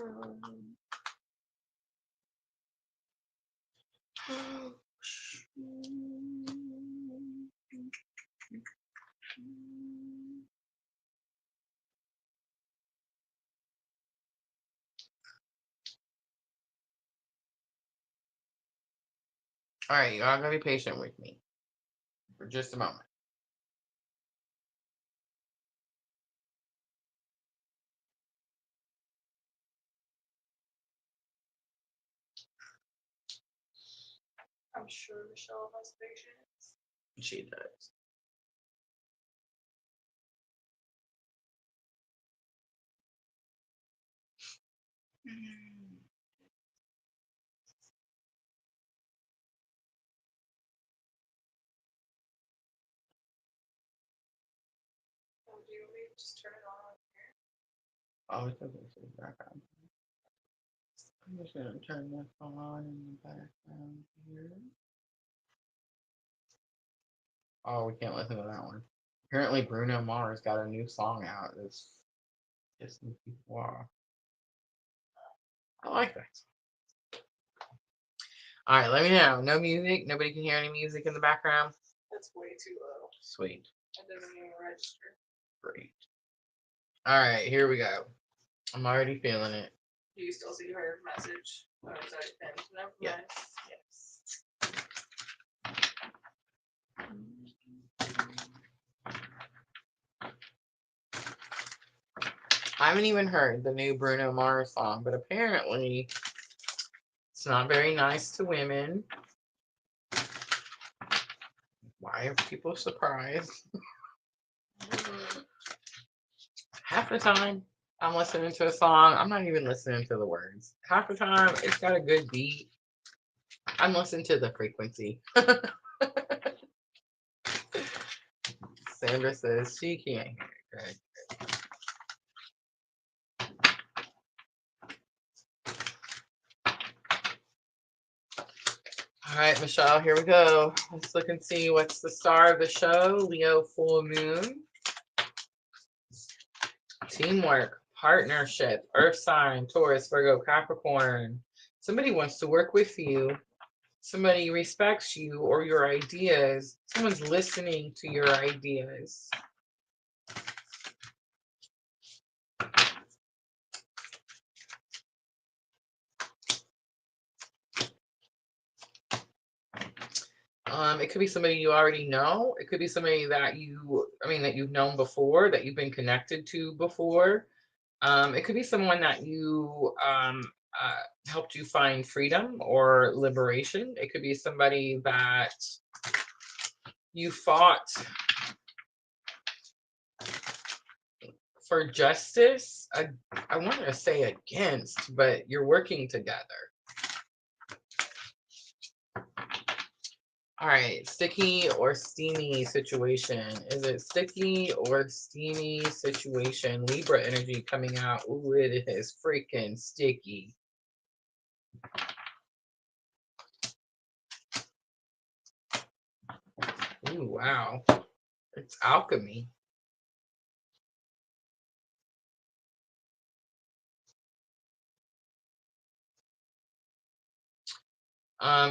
All right, y'all gotta be patient with me for just a moment. I'm sure Michelle has patience. She does. Oh, do you want me to just turn it on here? Oh, it's okay. So background. I'm just gonna turn this on in the background here. Oh, we can't listen to that one. Apparently, Bruno Mars got a new song out that's pissing people off. I like that song. All right, let me know. No music. Nobody can hear any music in the background. That's way too low. Sweet. It doesn't even register. Great. All right, here we go. I'm already feeling it. Do you still see her message? Oh, is that pinned? Never Yeah. mind. Yes. I haven't even heard the new Bruno Mars song, but apparently it's not very nice to women. Why are people surprised? Half the time I'm listening to a song, I'm not even listening to the words. Half the time it's got a good beat. I'm listening to the frequency. Sandra says she can't hear it. Good. All right, Michelle, here we go. Let's look and see what's the star of the show. Leo Full Moon. Teamwork, partnership, Earth sign, Taurus, Virgo, Capricorn. Somebody wants to work with you. Somebody respects you or your ideas. Someone's listening to your ideas. It could be somebody you already know. It could be somebody that you've known before, that you've been connected to before. It could be someone that you helped you find freedom or liberation. It could be somebody that you fought for justice. I want to say against, but you're working together. All right, sticky or steamy situation. Is it sticky or steamy situation? Libra energy coming out. Ooh, it is freaking sticky. Ooh, wow. It's alchemy.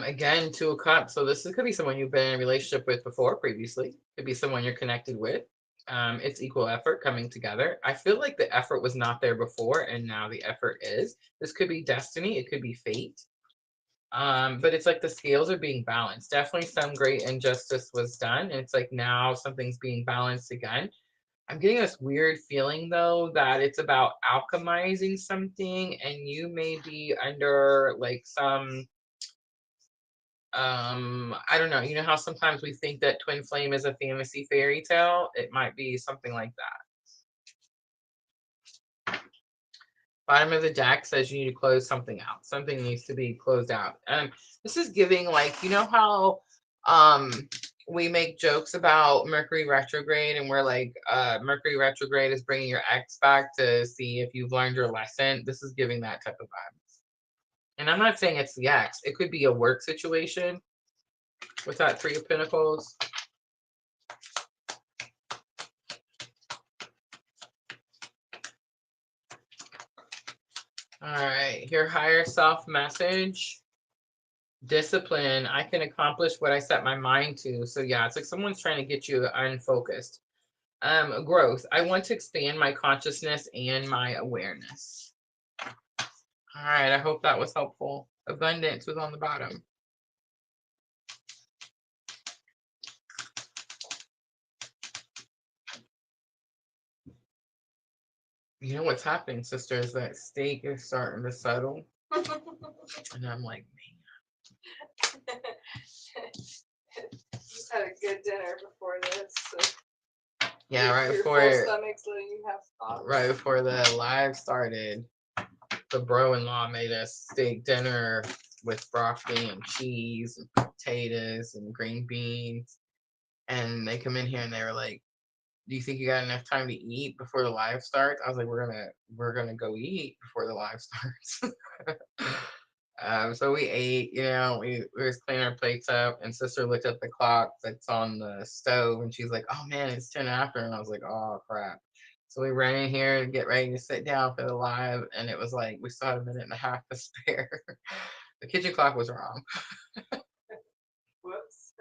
Again, 2 of Cups. So this could be someone you've been in a relationship with before previously. Could be someone you're connected with. It's equal effort coming together. I feel like the effort was not there before, and now the effort is. This could be destiny. It could be fate. But it's like the scales are being balanced. Definitely some great injustice was done. And it's like now something's being balanced again. I'm getting this weird feeling though that it's about alchemizing something, and you may be under like some I don't know, you know how sometimes we think that twin flame is a fantasy fairy tale? It might be something like that. Bottom of the deck says you need to close something out. Something needs to be closed out. This is giving like, you know how we make jokes about Mercury retrograde, and we're like, Mercury retrograde is bringing your ex back to see if you've learned your lesson. This is giving that type of vibe. And I'm not saying it's the ex. It could be a work situation with that 3 of Pentacles. All right, your higher self message. Discipline. I can accomplish what I set my mind to. So yeah, it's like someone's trying to get you unfocused. Growth. I want to expand my consciousness and my awareness. All right, I hope that was helpful. Abundance was on the bottom. You know what's happening, sister, is that steak is starting to settle. And I'm like, man. Just had a good dinner before this. So yeah, right your before full stomach's letting you have thoughts. Right before the live started, the bro-in-law made us steak dinner with broccoli and cheese and potatoes and green beans. And they come in here and they were like, do you think you got enough time to eat before the live starts? I was like, we're gonna go eat before the live starts. So we ate, you know, we were cleaning our plates up, and sister looked at the clock that's on the stove, and she's like, oh man, it's 10 after. And I was like, oh crap. So we ran in here to get ready to sit down for the live, and it was like we still had a minute and a half to spare. The kitchen clock was wrong. Whoops.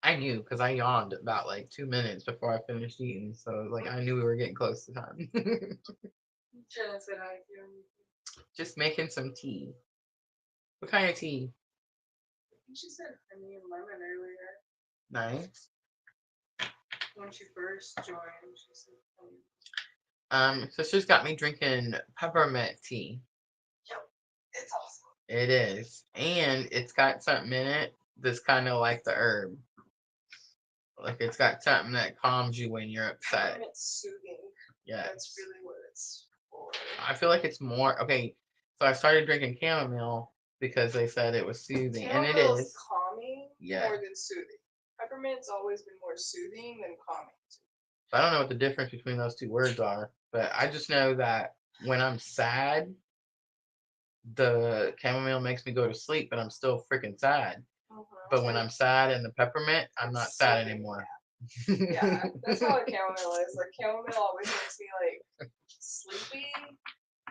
I knew because I yawned about like 2 minutes before I finished eating. So like I knew we were getting close to time. Jenna said hi. Just making some tea. What kind of tea? I think she said honey and lemon earlier. Nice. When she first joined, she said honey. Sister's got me drinking peppermint tea. Yep, it's awesome. It is. And it's got something in it that's kind of like the herb. Like it's got something that calms you when you're upset. Peppermint's soothing. Yeah. That's really what it's for. I feel like it's more, okay, so I started drinking chamomile because they said it was soothing. And it is. Calming more than soothing. Peppermint's always been more soothing than calming. I don't know what the difference between those two words are, but I just know that when I'm sad, the chamomile makes me go to sleep, but I'm still freaking sad. But when I'm sad and the peppermint, I'm not sad anymore. Yeah, that's how like chamomile is. Like chamomile always makes me like sleepy,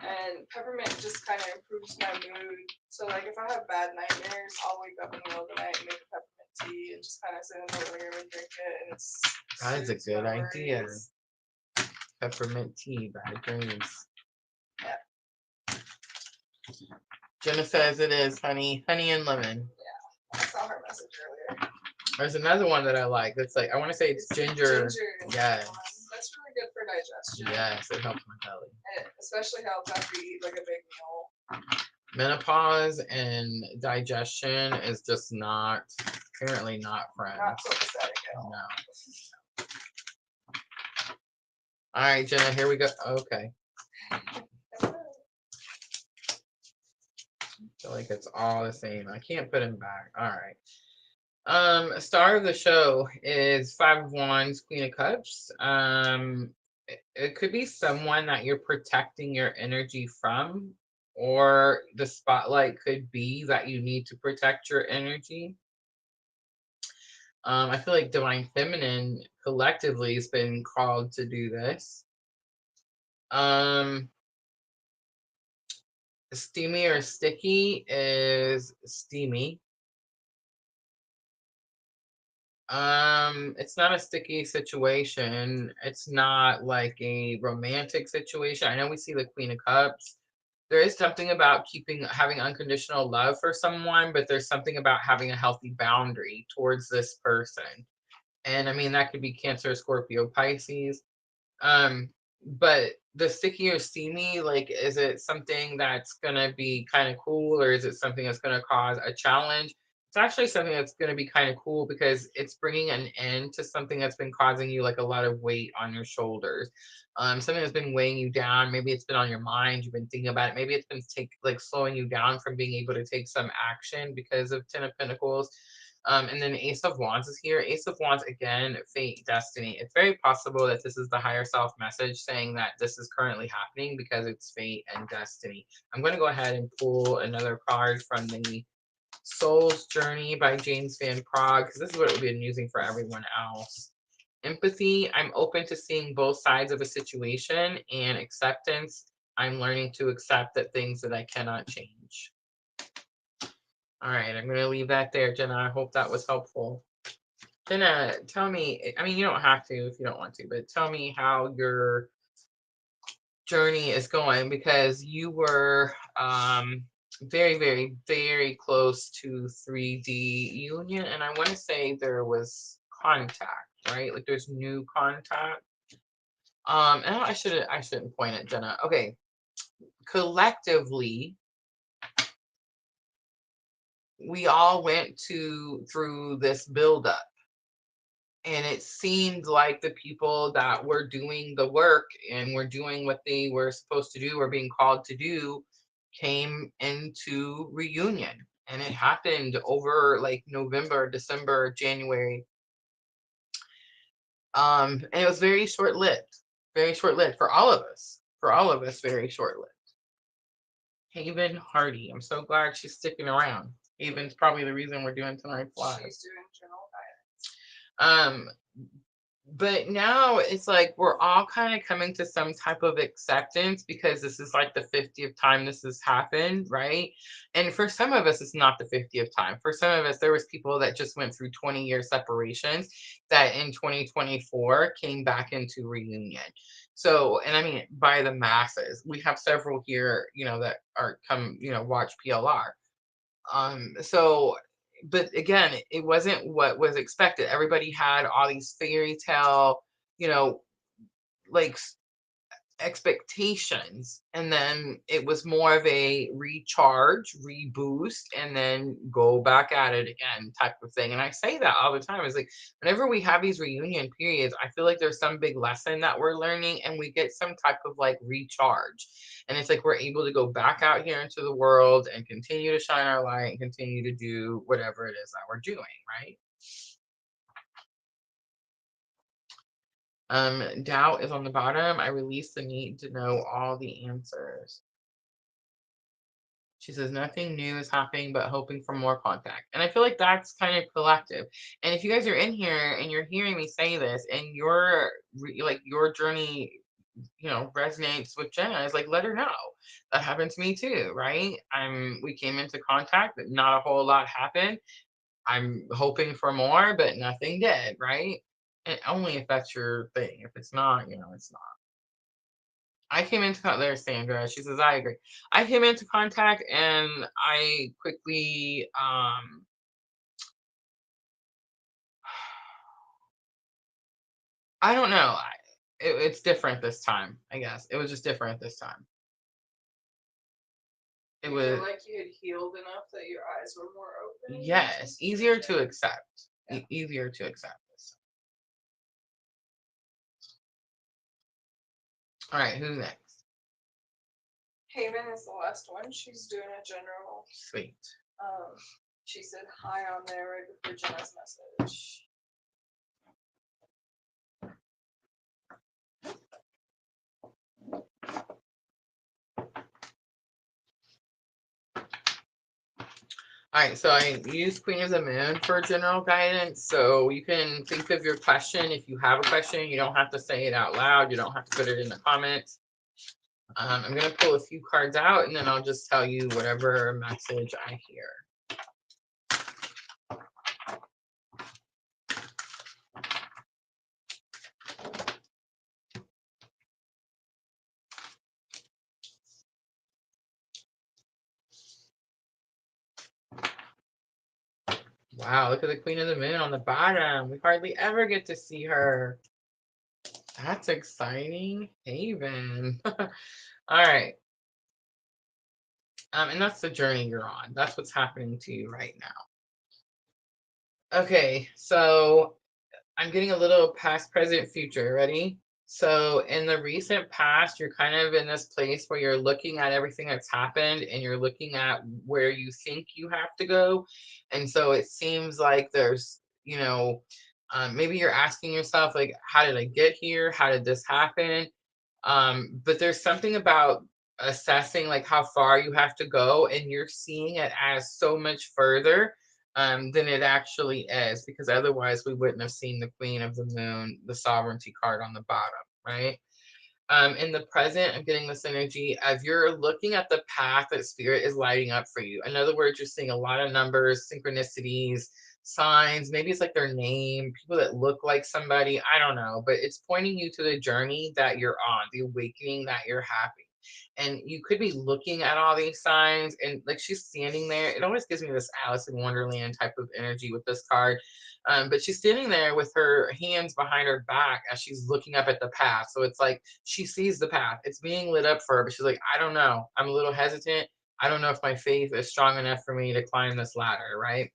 and peppermint just kind of improves my mood. So like if I have bad nightmares, I'll wake up in the middle of the night and make a peppermint tea and just kind of sit in the living room and drink it, and it's That is a good idea. Peppermint tea, bad dreams. Yeah. Jenna says it is honey and lemon. Yeah, I saw her message earlier. There's another one that I like. That's like, I want to say it's ginger. Yes. That's really good for digestion. Yes, it helps my belly. And it especially helps after you eat like a big meal. Menopause and digestion is just not, apparently not friends. Not copacetic at all. No. All right, Jenna, here we go. Okay. I feel like it's all the same. I can't put them back. All right. Star of the show is Five of Wands, Queen of Cups. It could be someone that you're protecting your energy from, or the spotlight could be that you need to protect your energy. I feel like Divine Feminine collectively has been called to do this. Steamy or sticky is Steamy. It's not a sticky situation. It's not like a romantic situation. I know we see the Queen of Cups. There is something about having unconditional love for someone, but there's something about having a healthy boundary towards this person. And I mean, that could be Cancer, Scorpio, Pisces. But the sticky or steamy, like, is it something that's gonna be kind of cool, or is it something that's gonna cause a challenge? It's actually something that's gonna be kind of cool because it's bringing an end to something that's been causing you like a lot of weight on your shoulders. Something that's been weighing you down. Maybe it's been on your mind. You've been thinking about it. Maybe it's been slowing you down from being able to take some action because of Ten of Pentacles. And then Ace of Wands is here. Ace of Wands, again, fate, destiny. It's very possible that this is the higher self message saying that this is currently happening because it's fate and destiny. I'm going to go ahead and pull another card from the Soul's Journey by James Van Praagh, because this is what it would be using for everyone else. Empathy, I'm open to seeing both sides of a situation. And acceptance, I'm learning to accept that things that I cannot change. All right, I'm going to leave that there, Jenna. I hope that was helpful. Jenna, tell me, I mean, you don't have to if you don't want to, but tell me how your journey is going, because you were very, very, very close to 3D union. And I want to say there was contact, right? Like there's new contact. And I shouldn't point at Jenna. Okay. Collectively, we all went through this buildup, and it seemed like the people that were doing the work and were doing what they were supposed to do or being called to do came into reunion. And it happened over like November, December, January. And it was very short-lived for all of us, very short-lived. Haven Hardy, I'm so glad she's sticking around. Haven's probably the reason we're doing tonight's live. She's doing general guidance. But now it's like we're all kind of coming to some type of acceptance, because this is like the 50th time this has happened, right? And for some of us, it's not the 50th time. For some of us, there was people that just went through 20-year separations that in 2024 came back into reunion. So, and I mean, by the masses, we have several here, that are watch PLR. So, but again, it wasn't what was expected. Everybody had all these fairy tale, like expectations, and then it was more of a recharge, reboost, and then go back at it again type of thing. And I say that all the time. It's like whenever we have these reunion periods, I feel like there's some big lesson that we're learning, and we get some type of like recharge. And it's like we're able to go back out here into the world and continue to shine our light and continue to do whatever it is that we're doing, right? Doubt is on the bottom. I release the need to know all the answers. She says nothing new is happening, but hoping for more contact. And I feel like that's kind of collective. And if you guys are in here and you're hearing me say this, and like your journey, resonates with Jenna, is like, let her know. That happened to me too, right? We came into contact, but not a whole lot happened. I'm hoping for more, but nothing did, right? And only if that's your thing. If it's not, it's not. I came into contact. There's Sandra. She says, I agree. I came into contact and I quickly, I don't know. It's different this time, I guess. It was just different this time. It You was, feel like you had healed enough that your eyes were more open? yes, easier to accept. Easier to accept this. All right, who's next? Haven is the last one. She's doing a general. Sweet. She said hi on there right before Jenna's message. All right, so I use Queen of the Moon for general guidance. So you can think of your question. If you have a question, you don't have to say it out loud. You don't have to put it in the comments. I'm going to pull a few cards out, and then I'll just tell you whatever message I hear. Wow, look at the Queen of the Moon on the bottom. We hardly ever get to see her. That's exciting. Haven. All right. And that's the journey you're on. That's what's happening to you right now. Okay, so I'm getting a little past, present, future. Ready? So in the recent past, you're kind of in this place where you're looking at everything that's happened and you're looking at where you think you have to go. And so it seems like there's, maybe you're asking yourself, like, how did I get here? How did this happen? But there's something about assessing like how far you have to go, and you're seeing it as so much further than it actually is, because otherwise we wouldn't have seen the Queen of the Moon, the sovereignty card on the bottom, right? In the present, I'm getting this energy of you're looking at the path that spirit is lighting up for you. In other words, you're seeing a lot of numbers, synchronicities, signs. Maybe it's like their name, people that look like somebody. I don't know, but it's pointing you to the journey that you're on, the awakening that you're having. And you could be looking at all these signs, and like she's standing there. It always gives me this Alice in Wonderland type of energy with this card. But she's standing there with her hands behind her back as she's looking up at the path. So it's like she sees the path. It's being lit up for her, but she's like, I don't know. I'm a little hesitant. I don't know if my faith is strong enough for me to climb this ladder, right?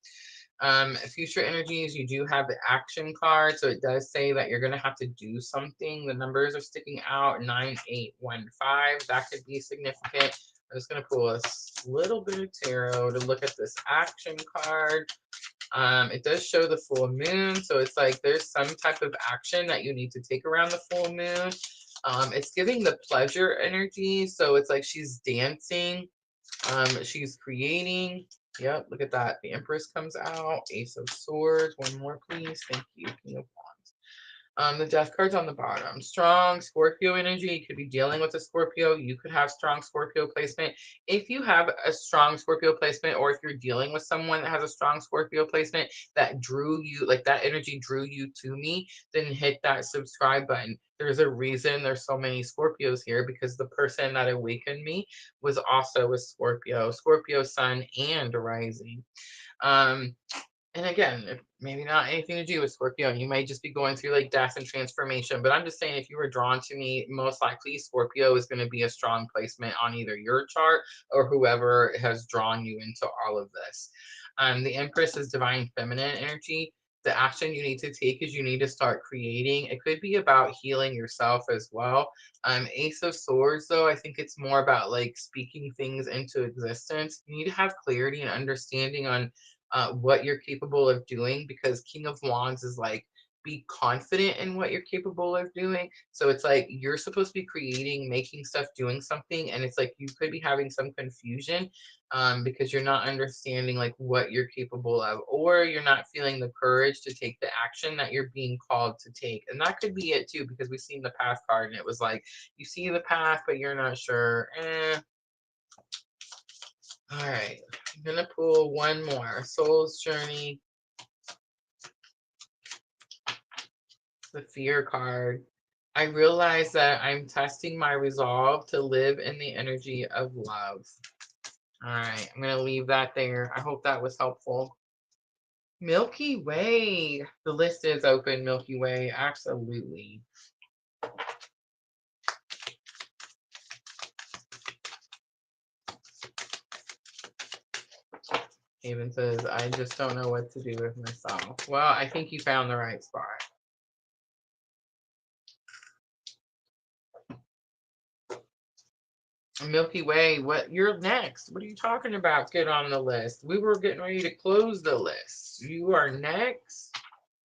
Future energies, you do have the action card. So it does say that you're going to have to do something. The numbers are sticking out, 9815. That could be significant. I'm just going to pull a little bit of tarot to look at this action card. It does show the full moon. So it's like there's some type of action that you need to take around the full moon. It's giving the pleasure energy. So it's like she's dancing. She's creating. Yep, look at that. The Empress comes out. Ace of Swords. One more, please. Thank you. King of Wands. The Death card's on the bottom. Strong Scorpio energy. You could be dealing with a Scorpio. You could have strong Scorpio placement. If you have a strong Scorpio placement, or if you're dealing with someone that has a strong Scorpio placement that drew you, like that energy drew you to me, then hit that subscribe button. There's a reason there's so many Scorpios here, because the person that awakened me was also a Scorpio sun and rising. And again, maybe not anything to do with Scorpio. You might just be going through like death and transformation. But I'm just saying, if you were drawn to me, most likely Scorpio is going to be a strong placement on either your chart or whoever has drawn you into all of this. The Empress is divine feminine energy. The action you need to take is you need to start creating. It could be about healing yourself as well. Ace of Swords, though, I think it's more about like speaking things into existence. You need to have clarity and understanding on what you're capable of doing, because King of Wands is like be confident in what you're capable of doing. So it's like you're supposed to be creating, making stuff, doing something, and it's like you could be having some confusion because you're not understanding like what you're capable of, or you're not feeling the courage to take the action that you're being called to take. And that could be it too, because we've seen the path card and it was like you see the path but you're not sure. All right, I'm gonna pull one more. Soul's Journey, the Fear card. I realize that I'm testing my resolve to live in the energy of love. All right, I'm gonna leave that there. I hope that was helpful. Milky Way. The list is open, Milky Way. Absolutely. Haven says, I just don't know what to do with myself. Well, I think you found the right spot. Milky Way, what you're next? What are you talking about? Get on the list. We were getting ready to close the list. You are next.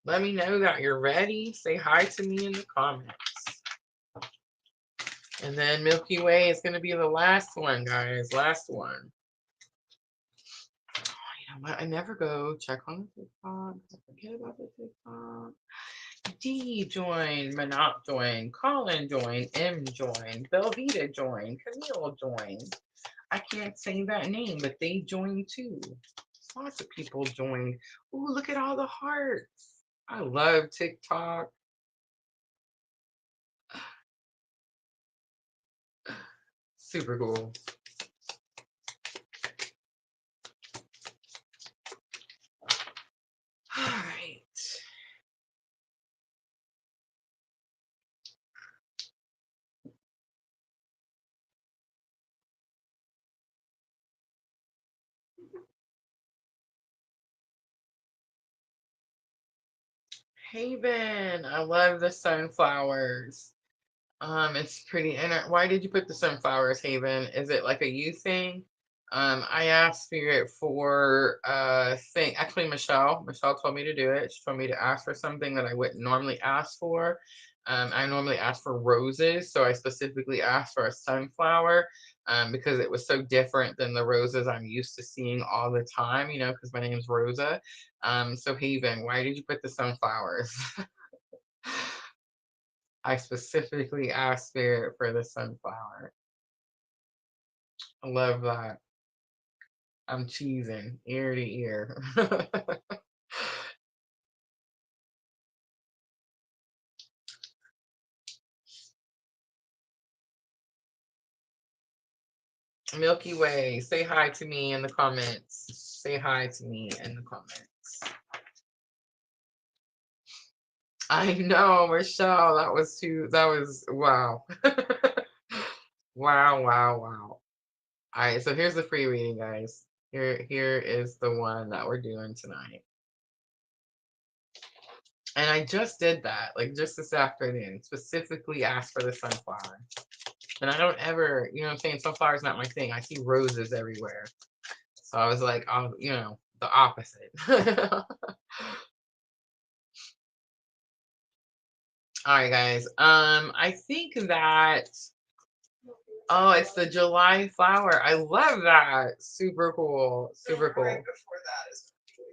Let me know that you're ready. Say hi to me in the comments. And then Milky Way is going to be the last one, guys. Last one. You know what? I never go check on the TikTok. I forget about the TikTok. D joined, Manop joined, Colin joined, M joined, Belvita joined, Camille joined. I can't say that name, but they joined too. Lots of people joined. Ooh, look at all the hearts. I love TikTok. Super cool. All right. Haven, I love the sunflowers. It's pretty. And why did you put the sunflowers, Haven? Is it like a you thing? I asked Spirit for thing. Actually, Michelle told me to do it. She told me to ask for something that I wouldn't normally ask for. I normally ask for roses, so I specifically asked for a sunflower because it was so different than the roses I'm used to seeing all the time. You know, because my name's Rosa. So Haven, why did you put the sunflowers? I specifically asked Spirit for the sunflower. I love that. I'm cheesing ear to ear. Milky Way, say hi to me in the comments. Say hi to me in the comments. I know, Michelle, that was wow. Wow, wow, wow. All right, so here's the free reading, guys. Here is the one that we're doing tonight. And I just did that, like just this afternoon, specifically asked for the sunflower. And I don't ever, you know what I'm saying? Sunflower's not my thing. I see roses everywhere. So I was like, oh, you know, the opposite. All right, guys. I think that, oh, it's the July flower. I love that. Super cool. Super cool. Right before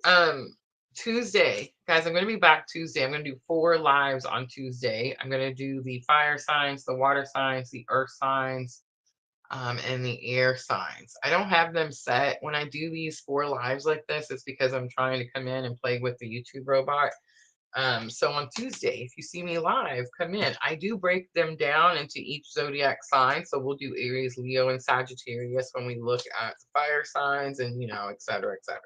that is Tuesday, guys, I'm going to be back Tuesday. I'm going to do 4 lives on Tuesday. I'm going to do the fire signs, the water signs, the earth signs, and the air signs. I don't have them set. When I do these 4 lives like this, it's because I'm trying to come in and play with the YouTube robot. So on Tuesday, if you see me live, come in. I do break them down into each zodiac sign. So we'll do Aries, Leo, and Sagittarius when we look at the fire signs and, you know, et cetera, et cetera.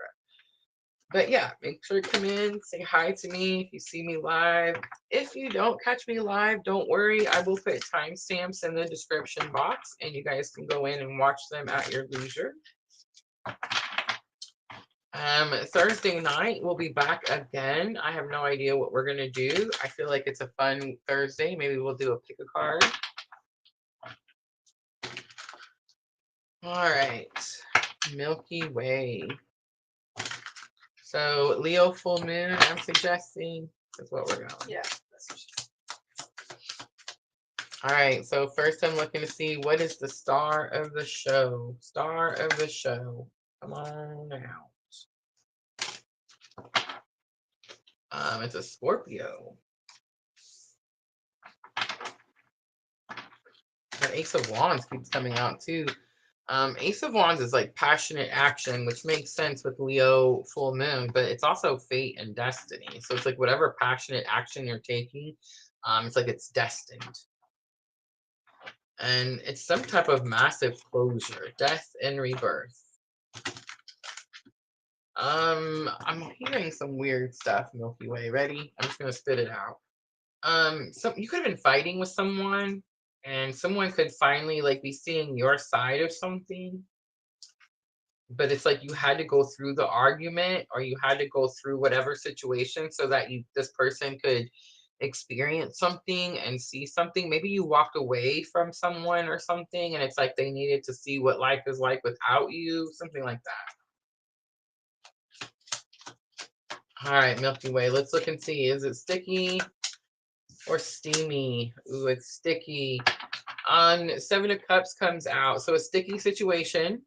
But yeah, make sure to come in, say hi to me if you see me live. If you don't catch me live, don't worry. I will put timestamps in the description box and you guys can go in and watch them at your leisure. Thursday night, we'll be back again. I have no idea what we're going to do. I feel like it's a fun Thursday. Maybe we'll do a pick a card. All right. Milky Way. So Leo full moon, I'm suggesting That's what we're going. Yeah, that's what she said. All right, so first I'm looking to see what is the star of the show. Star of the show. Come on out. It's a Scorpio. The Ace of Wands keeps coming out too. Ace of Wands is like passionate action, which makes sense with Leo full moon, but it's also fate and destiny. So it's like whatever passionate action you're taking, it's like it's destined. And it's some type of massive closure, death and rebirth. I'm hearing some weird stuff, Milky Way. Ready? I'm just gonna spit it out. So you could have been fighting with someone, and someone could finally like be seeing your side of something. But it's like you had to go through the argument, or you had to go through whatever situation so that this person could experience something and see something. Maybe you walked away from someone or something, and it's like they needed to see what life is like without you, something like that. All right, Milky Way, let's look and see. Is it sticky or steamy? Ooh, it's sticky. Seven of Cups comes out. So a sticky situation.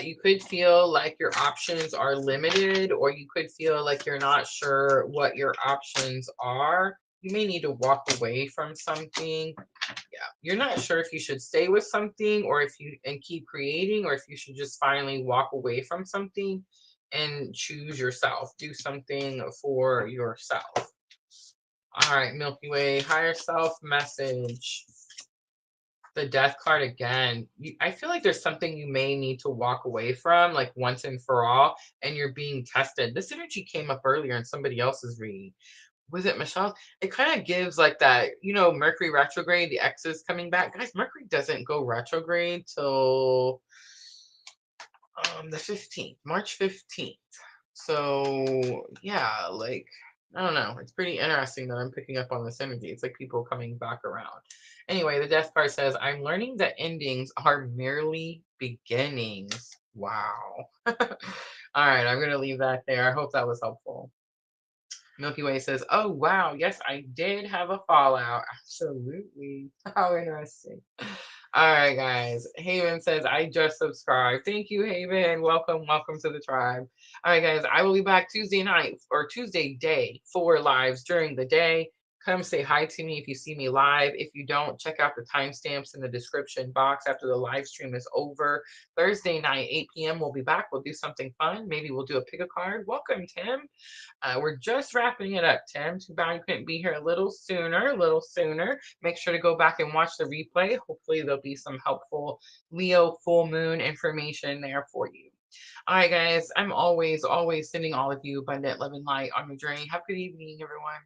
You could feel like your options are limited, or you could feel like you're not sure what your options are. You may need to walk away from something. Yeah, you're not sure if you should stay with something or if you and keep creating, or if you should just finally walk away from something and choose yourself. Do something for yourself. All right, Milky Way, higher self message. The Death card again. I feel like there's something you may need to walk away from, like once and for all, and you're being tested. This energy came up earlier in somebody else's reading. Was it Michelle? It kind of gives like that, Mercury retrograde, the X is coming back. Guys, Mercury doesn't go retrograde till the 15th, March 15th. So yeah, like I don't know. It's pretty interesting that I'm picking up on this energy. It's like people coming back around. Anyway, the Death card says, I'm learning that endings are merely beginnings. Wow. All right, I'm going to leave that there. I hope that was helpful. Milky Way says, oh, wow. Yes, I did have a fallout. Absolutely. How interesting. All right, guys. Haven says, I just subscribed. Thank you, Haven. Welcome to the tribe. All right, guys. I will be back Tuesday night or Tuesday day for lives during the day. Come say hi to me if you see me live. If you don't, check out the timestamps in the description box after the live stream is over. Thursday night, 8 p.m., we'll be back. We'll do something fun. Maybe we'll do a pick a card. Welcome, Tim. We're just wrapping it up, Tim. Too bad you couldn't be here a little sooner. Make sure to go back and watch the replay. Hopefully there'll be some helpful Leo full moon information there for you. All right, guys. I'm always sending all of you abundant love and light on your journey. Have a good evening, everyone.